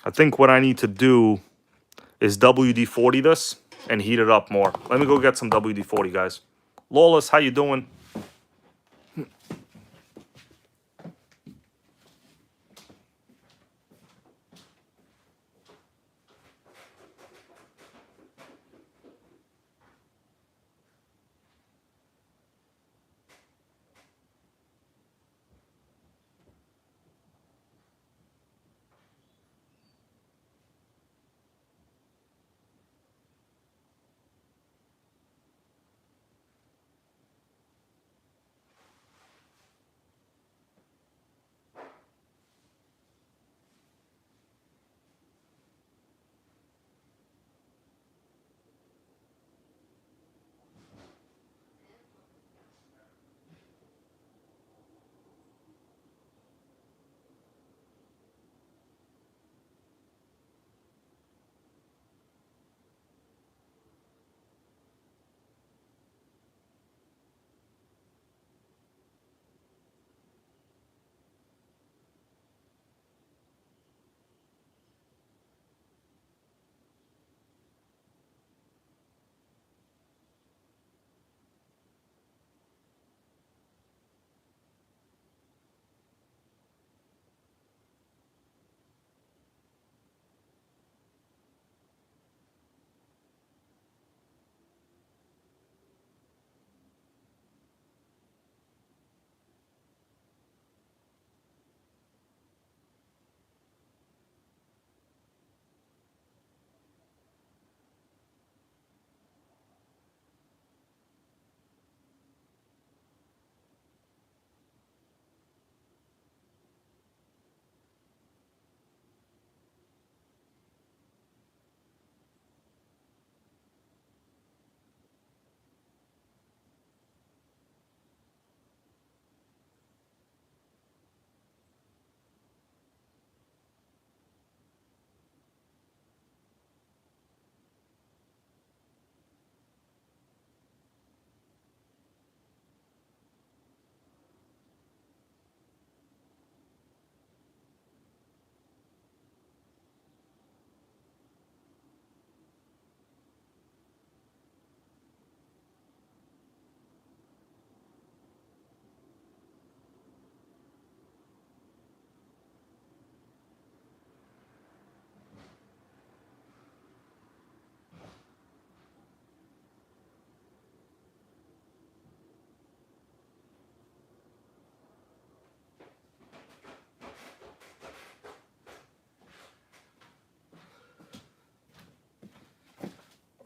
I think what I need to do is WD-40 this and heat it up more. Let me go get some WD-40, guys. Lawless, how you doing?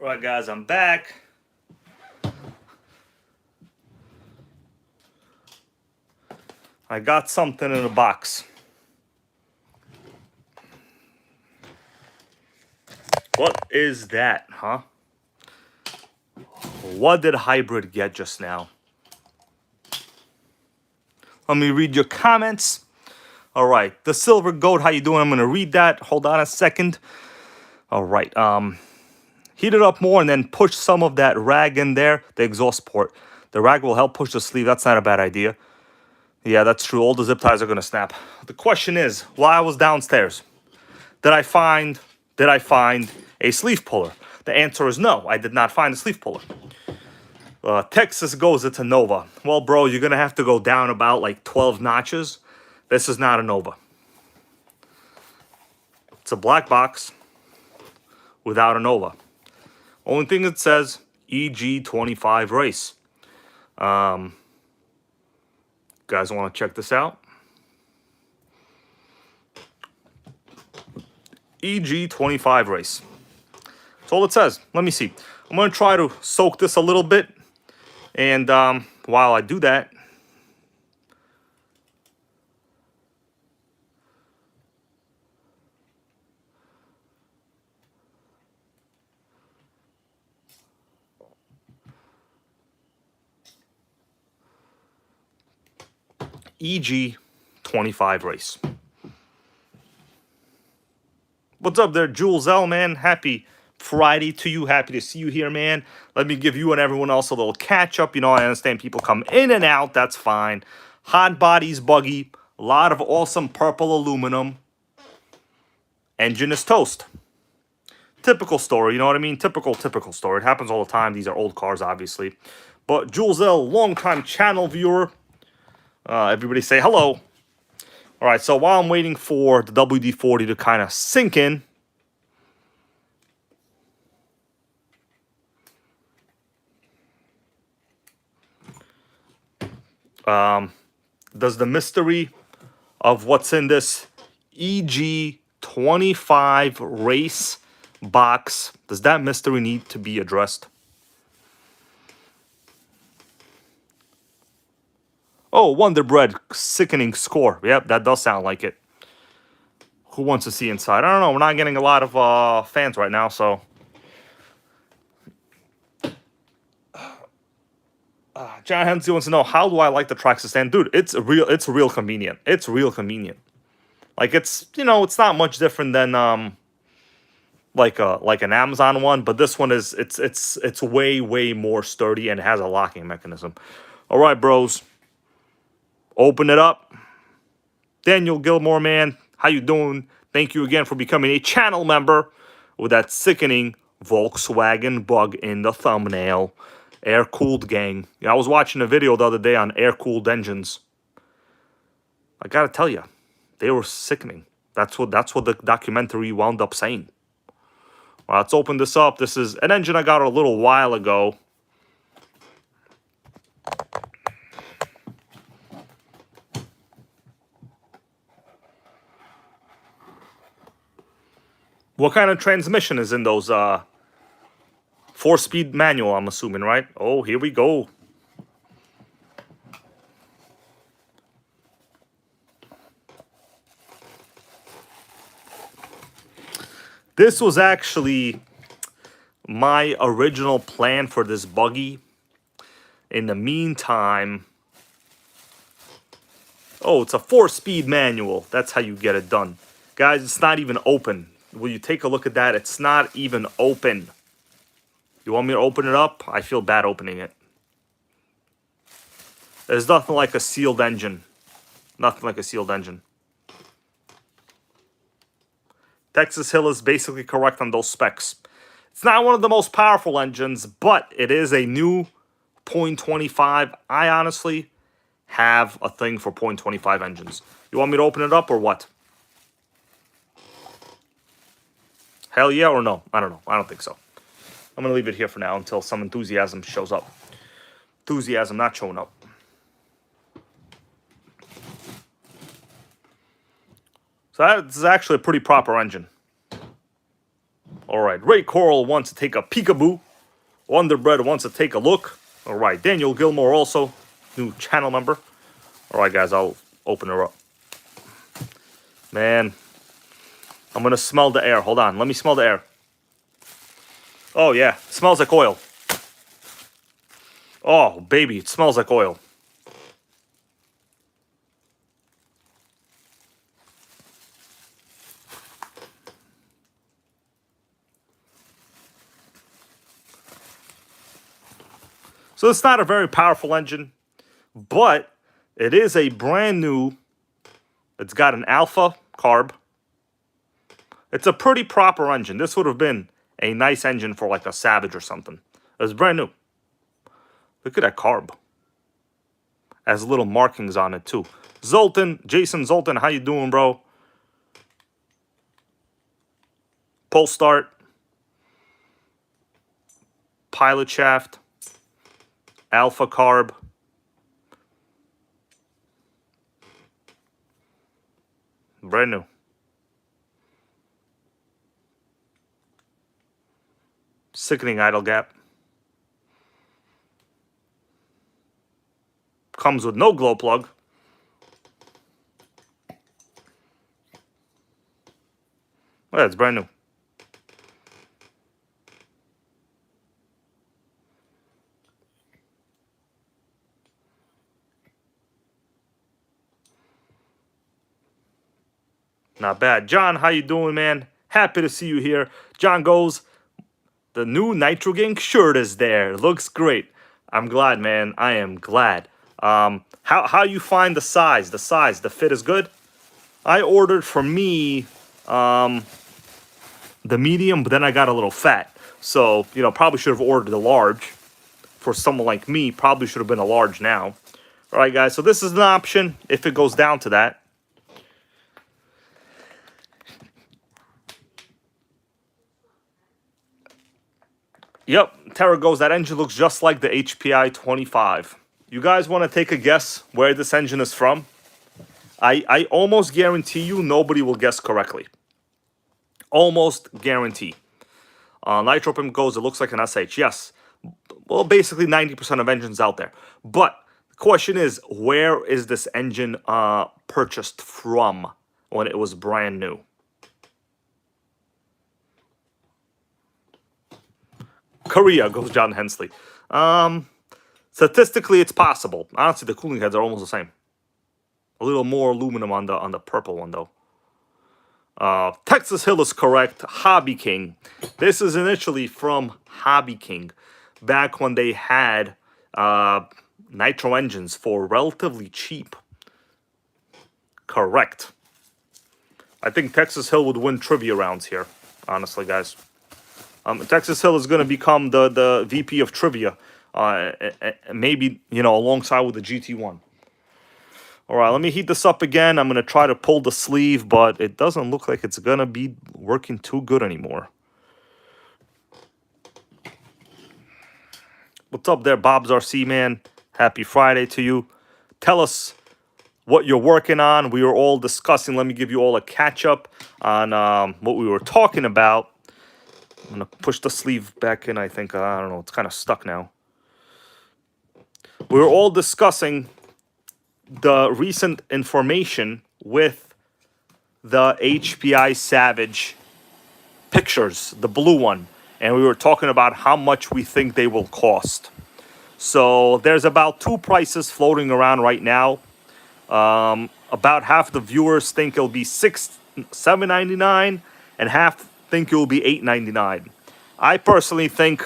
Alright guys, I'm back. I got something in a box. What is that, huh? What did Hybrid get just now? Let me read your comments. Alright, the Silver Goat, how you doing? I'm gonna read that. Hold on a second. Alright, heat it up more and then push some of that rag in there, the exhaust port. The rag will help push the sleeve. That's not a bad idea. Yeah, that's true. All the zip ties are going to snap. The question is, while I was downstairs, did I find a sleeve puller? The answer is no. I did not find a sleeve puller. Texas goes, it's a Nova. Well, bro, you're going to have to go down about like 12 notches. This is not a Nova. It's a black box without a Nova. Only thing it says, EG25 race. Guys want to check this out? EG25 race. That's all it says. Let me see. I'm going to try to soak this a little bit. And while I do that, EG25 race. What's up there, Jules L, man? Happy Friday to you. Happy to see you here, man. Let me give you and everyone else a little catch up. You know, I understand people come in and out. That's fine. Hot bodies, Buggy. A lot of awesome purple aluminum. Engine is toast. Typical story, you know what I mean? Typical story. It happens all the time. These are old cars, obviously. But Jules L, long-time channel viewer. Everybody say hello. All right, so while I'm waiting for the WD-40 to kind of sink in, does the mystery of what's in this EG25 race box, does that mystery need to be addressed? Oh, Wonder Bread, sickening score. Yep, that does sound like it. Who wants to see inside? I don't know. We're not getting a lot of fans right now, so. John Hensey wants to know, how do I like the tracks to stand? Dude, it's real convenient. It's real convenient. Like, it's, you know, it's not much different than like an Amazon one, but this one is it's way more sturdy and has a locking mechanism. All right, bros. Open it up. Daniel Gilmore, man, how you doing? Thank you again for becoming a channel member with that sickening Volkswagen bug in the thumbnail. Air-cooled gang. Yeah, I was watching a video the other day on air-cooled engines. I gotta tell you, they were sickening. That's what the documentary wound up saying. Well, let's open this up. This is an engine I got a little while ago. What kind of transmission is in those 4-speed manual, I'm assuming, right? Oh, here we go. This was actually my original plan for this buggy. In the meantime, oh, it's a 4-speed manual. That's how you get it done. Guys, it's not even open. Will you take a look at that? It's not even open. You want me to open it up? I feel bad opening it. There's nothing like a sealed engine. Nothing like a sealed engine. Texas Hill is basically correct on those specs. It's not one of the most powerful engines, but it is a new .25. I honestly have a thing for .25 engines. You want me to open it up or what? Hell yeah or no? I don't know. I don't think so. I'm going to leave it here for now until some enthusiasm shows up. Enthusiasm not showing up. So this is actually a pretty proper engine. All right, Ray Coral wants to take a peekaboo. Wonderbread wants to take a look. All right, Daniel Gilmore also, new channel member. All right, guys, I'll open her up. Man, I'm going to smell the air. Hold on, let me smell the air. Oh, yeah, it smells like oil. Oh, baby, it smells like oil. So it's not a very powerful engine, but it is a brand new. It's got an alpha carb. It's a pretty proper engine. This would have been a nice engine for like a Savage or something. It's brand new. Look at that carb. Has little markings on it too. Zoltan, Jason Zoltan, how you doing, bro? Pull start. Pilot shaft. Alpha carb. Brand new. Sickening idle gap. Comes with no glow plug. Yeah, it's brand new. Not bad. John, how you doing, man? Happy to see you here. John goes, the new NitroGang shirt is there. Looks great. I'm glad, man. I am glad. How you find the size? The fit is good? I ordered for me the medium, but then I got a little fat. So, you know, probably should have ordered a large. For someone like me, probably should have been a large now. All right, guys, so this is an option if it goes down to that. Yep, Terra goes, that engine looks just like the HPI 25. You guys want to take a guess where this engine is from? I almost guarantee you nobody will guess correctly. Almost guarantee. Nitro Pimp goes, it looks like an SH. Yes. Well, basically 90% of engines out there. But the question is, where is this engine purchased from when it was brand new? Korea, goes John Hensley. Statistically, it's possible. Honestly, the cooling heads are almost the same. A little more aluminum on the purple one, though. Texas Hill is correct. Hobby King. This is initially from Hobby King, back when they had nitro engines for relatively cheap. Correct. I think Texas Hill would win trivia rounds here, honestly, guys. Texas Hill is going to become the VP of trivia, maybe, you know, alongside with the GT1. All right, let me heat this up again. I'm going to try to pull the sleeve, but it doesn't look like it's going to be working too good anymore. What's up there, Bob's RC, man? Happy Friday to you. Tell us what you're working on. We were all discussing. Let me give you all a catch-up on what we were talking about. I'm going to push the sleeve back in, I think. I don't know. It's kind of stuck now. We were all discussing the recent information with the HPI Savage pictures, the blue one. And we were talking about how much we think they will cost. So there's about two prices floating around right now. About half the viewers think it'll be $7.99 and half think it will be $8.99. I personally think,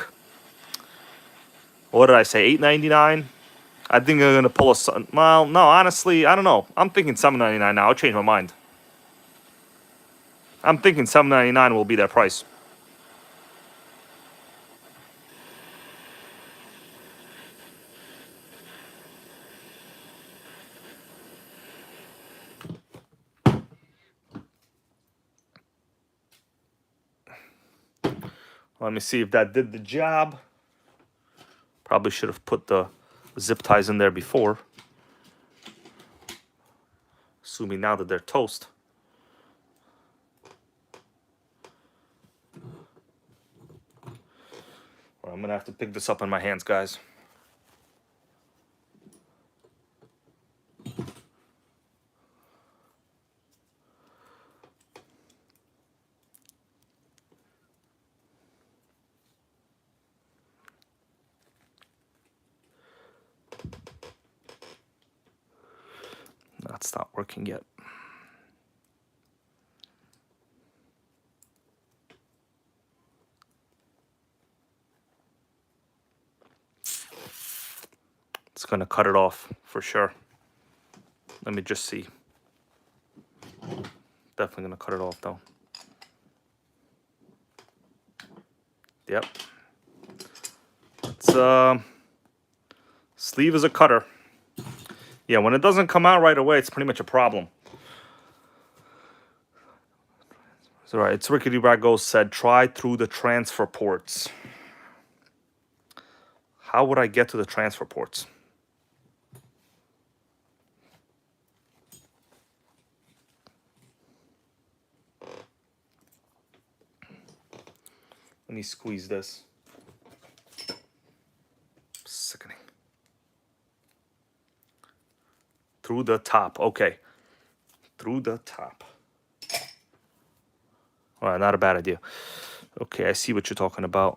what did I say, $8.99? I think I'm going to pull a, well, no, honestly, I don't know. I'm thinking $7.99 now. I'll change my mind. I'm thinking $7.99 will be their price. Let me see if that did the job. Probably should have put the zip ties in there before. Assuming now that they're toast. gonna have to pick this up in my hands, guys. That's not working yet. It's gonna cut it off for sure. Let me just see. Definitely gonna cut it off though. Yep. It's sleeve is a cutter. Yeah, when it doesn't come out right away, it's pretty much a problem. It's all right. It's Rickety Rago said, try through the transfer ports. How would I get to the transfer ports? Let me squeeze this. Sickening. Through the top. Okay. Through the top. All right, not a bad idea. Okay, I see what you're talking about.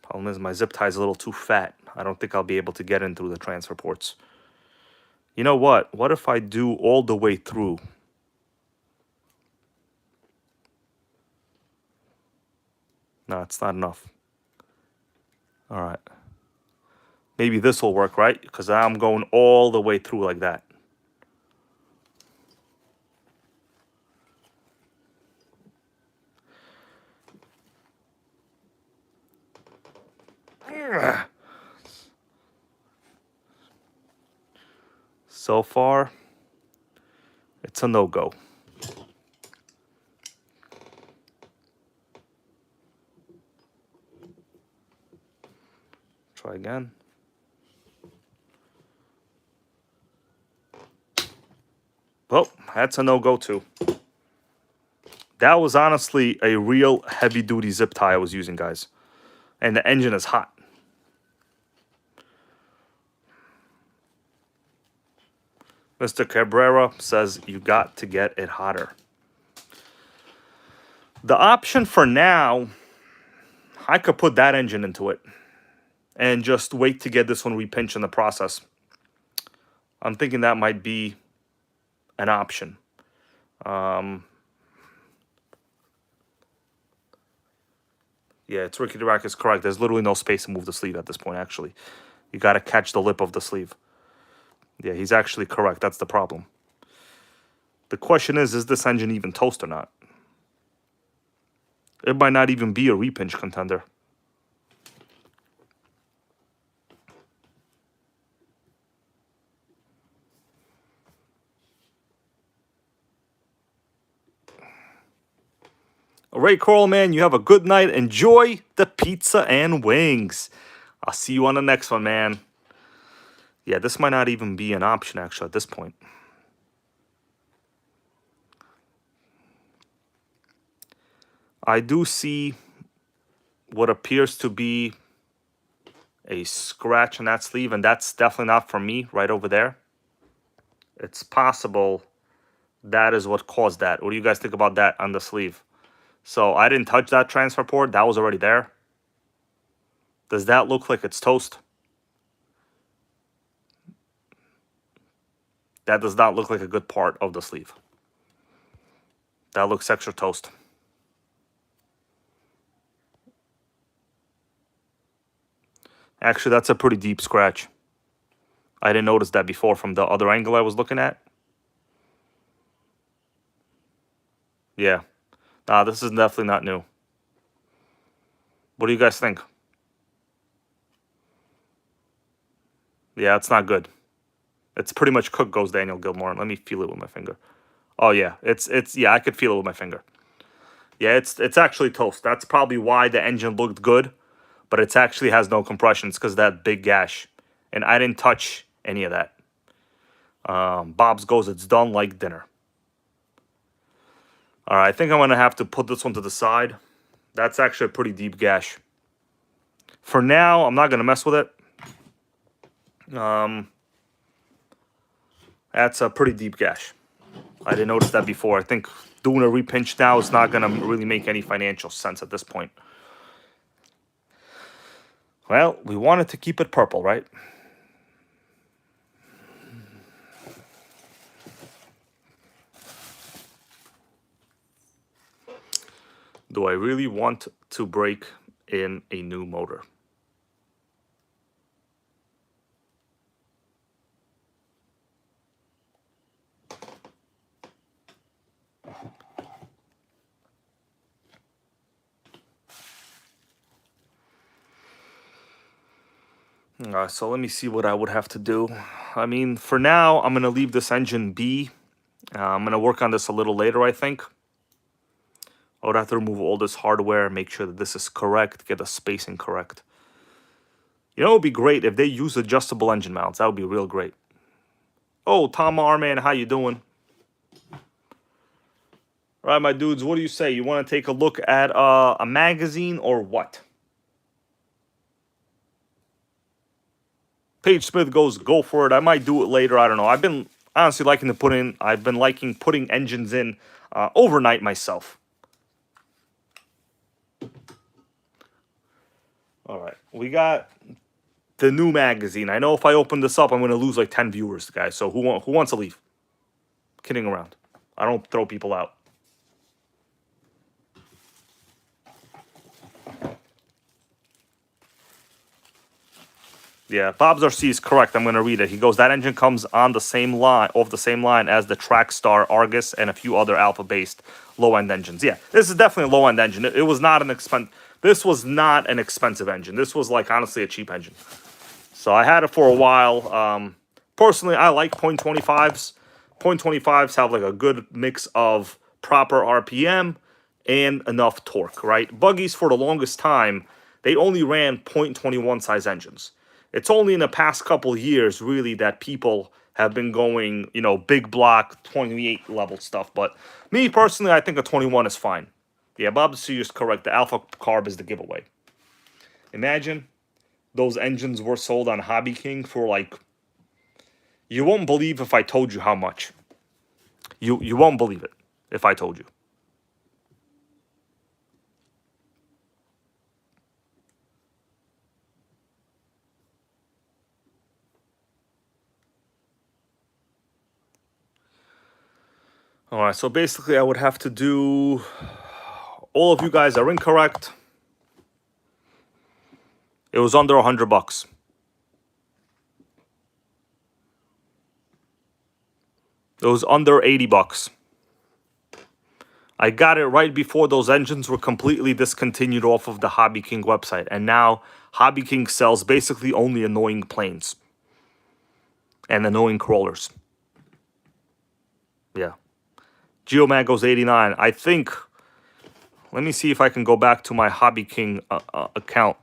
Problem is my zip tie is a little too fat. I don't think I'll be able to get in through the transfer ports. You know what? What if I do all the way through? No, it's not enough. All right. Maybe this will work, right? Because I'm going all the way through like that. So far, it's a no-go. Try again. Well, that's a no-go too. That was honestly a real heavy-duty zip tie I was using, guys. And the engine is hot. Mr. Cabrera says you got to get it hotter. The option for now, I could put that engine into it and just wait to get this one repinched in the process. I'm thinking that might be an option. Yeah, it's Ricky Dirac is correct. There's literally no space to move the sleeve at this point, actually. You got to catch the lip of the sleeve. Yeah, he's actually correct. That's the problem. The question is this engine even toast or not? It might not even be a repinch contender. All right, Coral Man, you have a good night. Enjoy the pizza and wings. I'll see you on the next one, man. Yeah, this might not even be an option, actually, at this point. I do see what appears to be a scratch on that sleeve, and that's definitely not from me right over there. It's possible that is what caused that. What do you guys think about that on the sleeve? So I didn't touch that transfer port. That was already there. Does that look like it's toast? That does not look like a good part of the sleeve. That looks extra toast. Actually, that's a pretty deep scratch. I didn't notice that before from the other angle I was looking at. Yeah. Nah, this is definitely not new. What do you guys think? Yeah, it's not good. It's pretty much cooked, goes Daniel Gilmore. Let me feel it with my finger. Oh yeah, it's yeah, I could feel it with my finger. Yeah, it's actually toast. That's probably why the engine looked good, but it actually has no compression. It's because of that big gash, and I didn't touch any of that. Bob's goes, it's done like dinner. All right, I think I'm gonna have to put this one to the side That's actually a pretty deep gash. For now, I'm not going to mess with it. That's a pretty deep gash. I didn't notice that before. I think doing a repinch now is not going to really make any financial sense at this point. Well, we wanted to keep it purple, right? Do I really want to break in a new motor? So let me see what I would have to do. I mean, for now, I'm going to leave this engine be. I'm going to work on this a little later, I think. I would have to remove all this hardware, make sure that this is correct, get the spacing correct. You know, it would be great if they use adjustable engine mounts. That would be real great. Oh, Tom R, man, how you doing? All right, my dudes, what do you say? You want to take a look at a magazine or what? Paige Smith goes, go for it. I might do it later. I don't know. I've been honestly liking to I've been liking putting engines in overnight myself. All right, we got the new magazine. I know if I open this up, I'm going to lose like 10 viewers, guys. So who wants to leave? Kidding around. I don't throw people out. Yeah, Bob's RC is correct. I'm going to read it. He goes, that engine comes on the same line, off the same line as the Trackstar Argus and a few other Alpha-based low-end engines. Yeah, this is definitely a low-end engine. It was not an This was not an expensive engine. This was like honestly a cheap engine. So I had it for a while. Personally, I like .25s. .25s have like a good mix of proper RPM and enough torque, right? Buggies for the longest time, they only ran .21 size engines. It's only in the past couple years, really, that people have been going, you know, big block, 28 level stuff. But me, personally, I think a 21 is fine. Yeah, Bob C is correct. The Alpha Carb is the giveaway. Imagine those engines were sold on Hobby King for like, you won't believe if I told you how much. You won't believe it if I told you. All right, so basically I would have to do, all of you guys are incorrect. It was under $100. It was under $80. I got it right before those engines were completely discontinued off of the Hobby King website. And now Hobby King sells basically only annoying planes and annoying crawlers. Yeah. Geomag goes 89. I think, let me see if I can go back to my Hobby King account.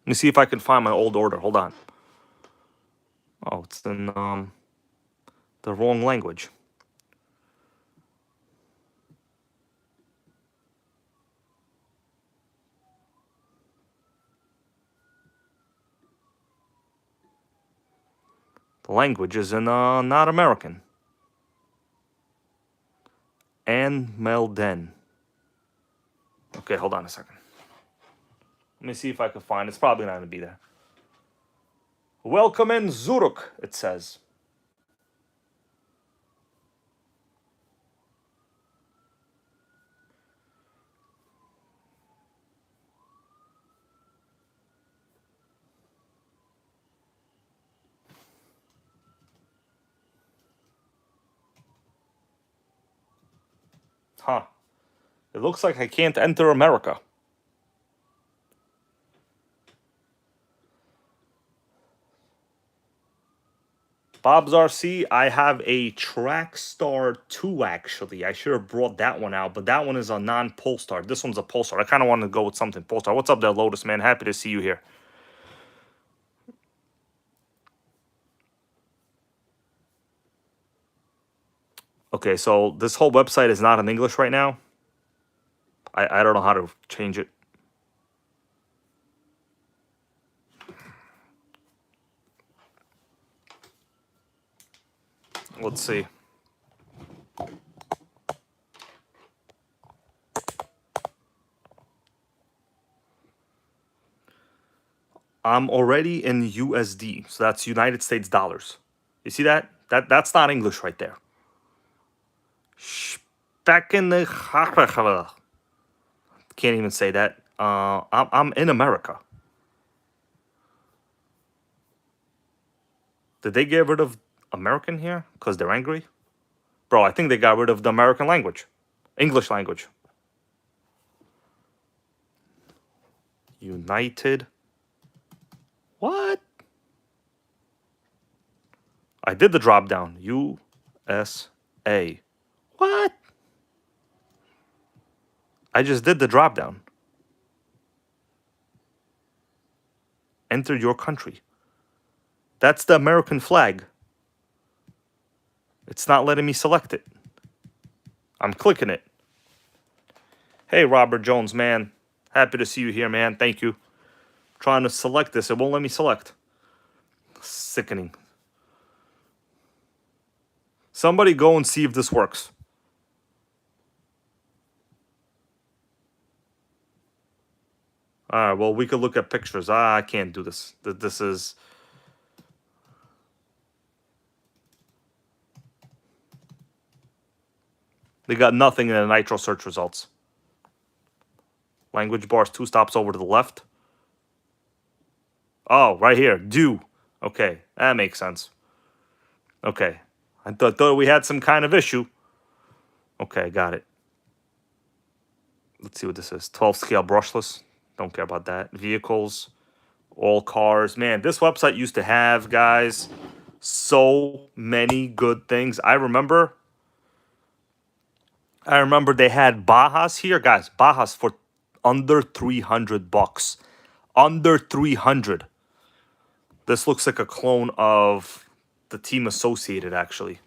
Let me see if I can find my old order. Hold on. Oh, it's in the wrong language. The language is in not American. Ann Melden. Okay, hold on a second. Let me see if I can find. It's probably not going to be there. Welcome in Zurich, it says. Huh. It looks like I can't enter America. Bob's RC, I have a Trackstar 2, actually. I should have brought that one out, but that one is a non-Polestar. This one's a Polestar. I kind of want to go with something Polestar. What's up there, Lotus, man? Happy to see you here. Okay, so this whole website is not in English right now. I don't know how to change it. Let's see. I'm already in USD, so that's United States dollars. You see that? That's not English right there. Back in the can't even say that. I'm in America. Did they get rid of American here because they're angry? Bro, I think they got rid of the American language. English language. United. What? I did the drop down. USA. What? I just did the drop down. Enter your country. That's the American flag. It's not letting me select it. I'm clicking it. Hey, Robert Jones, man. Happy to see you here, man. Thank you. Trying to select this. It won't let me select. Sickening. Somebody go and see if this works. All right, well, we could look at pictures. I can't do this. This is... They got nothing in the Nitro search results. Language bars 2 stops over to the left. Oh, right here. Do. Okay, that makes sense. Okay. I thought we had some kind of issue. Okay, got it. Let's see what this is. 12 scale brushless. Don't care about that. Vehicles. All cars. Man, this website used to have, guys, so many good things. I remember they had Bajas here, guys. Bajas for under 300 bucks. Under 300. This looks like a clone of the Team Associated, actually.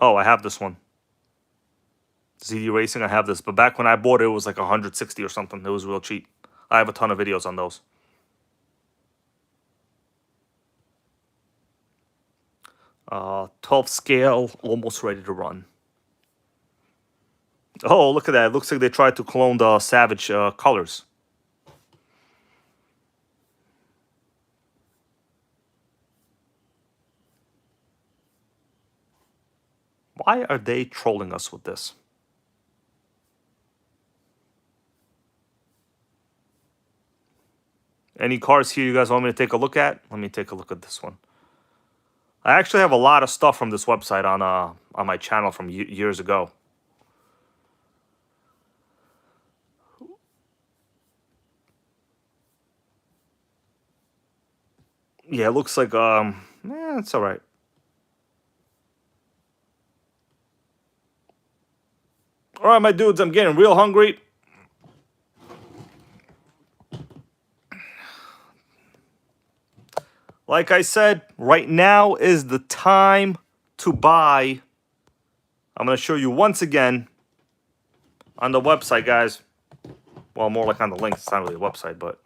Oh, I have this one. ZD Racing, I have this. But back when I bought it, it was like 160 or something. It was real cheap. I have a ton of videos on those. Uh, 12 scale, almost ready to run. Oh, look at that. It looks like they tried to clone the Savage colors. Why are they trolling us with this? Any cars here you guys want me to take a look at? Let me take a look at this one. I actually have a lot of stuff from this website on my channel from years ago. Yeah, it looks like it's all right. All right, my dudes, I'm getting real hungry. Like I said, right now is the time to buy. I'm going to show you once again on the website, guys. Well, more like on the link. It's not really a website, but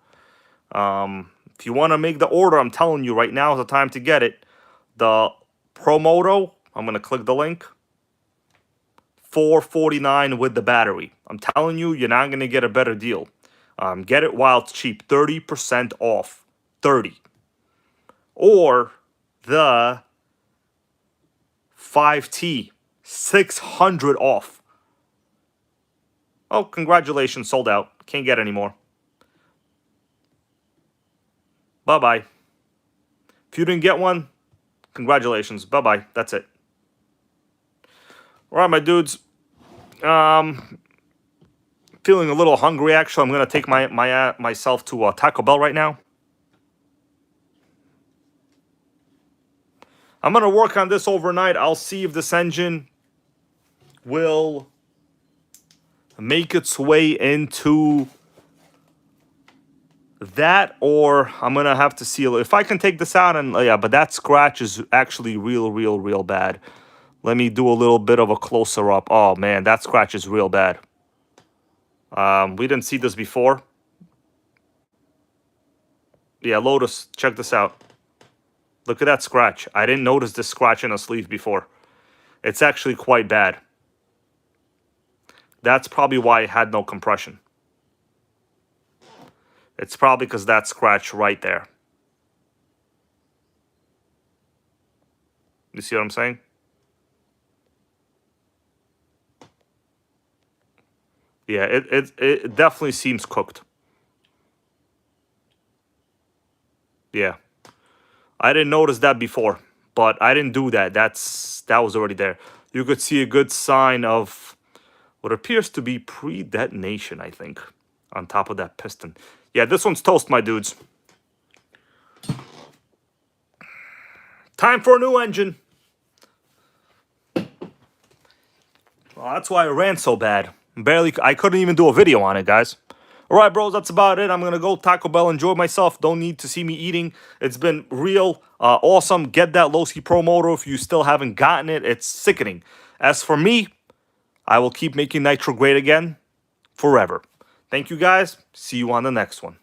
if you want to make the order, I'm telling you right now is the time to get it. The Promotional, I'm going to click the link. $449 with the battery. I'm telling you, you're not going to get a better deal. Get it while it's cheap. 30% off. 30. Or the 5T. 600 off. Oh, congratulations. Sold out. Can't get any more. Bye-bye. If you didn't get one, congratulations. Bye-bye. That's it. All right, my dudes. Feeling a little hungry, actually. I'm going to take myself to Taco Bell right now. I'm going to work on this overnight. I'll see if this engine will make its way into that, or I'm gonna have to seal it. If I can take this out, and yeah, but that scratch is actually real bad. Let me do a little bit of a closer up. Oh man, that scratch is real bad. We didn't see this before. Yeah, Lotus, check this out. Look at that scratch. I didn't notice this scratch in a sleeve before. It's actually quite bad. That's probably why it had no compression. It's probably because that scratch right there. You see what I'm saying? Yeah, it definitely seems cooked. Yeah. I didn't notice that before, but I didn't do that. That was already there. You could see a good sign of what appears to be pre-detonation, I think, on top of that piston. Yeah, this one's toast, my dudes. Time for a new engine. Well, that's why it ran so bad. I couldn't even do a video on it, guys. All right, bros, that's about it. I'm going to go Taco Bell, enjoy myself. Don't need to see me eating. It's been real awesome. Get that Losi Pro Motor if you still haven't gotten it. It's sickening. As for me, I will keep making Nitro great again forever. Thank you, guys. See you on the next one.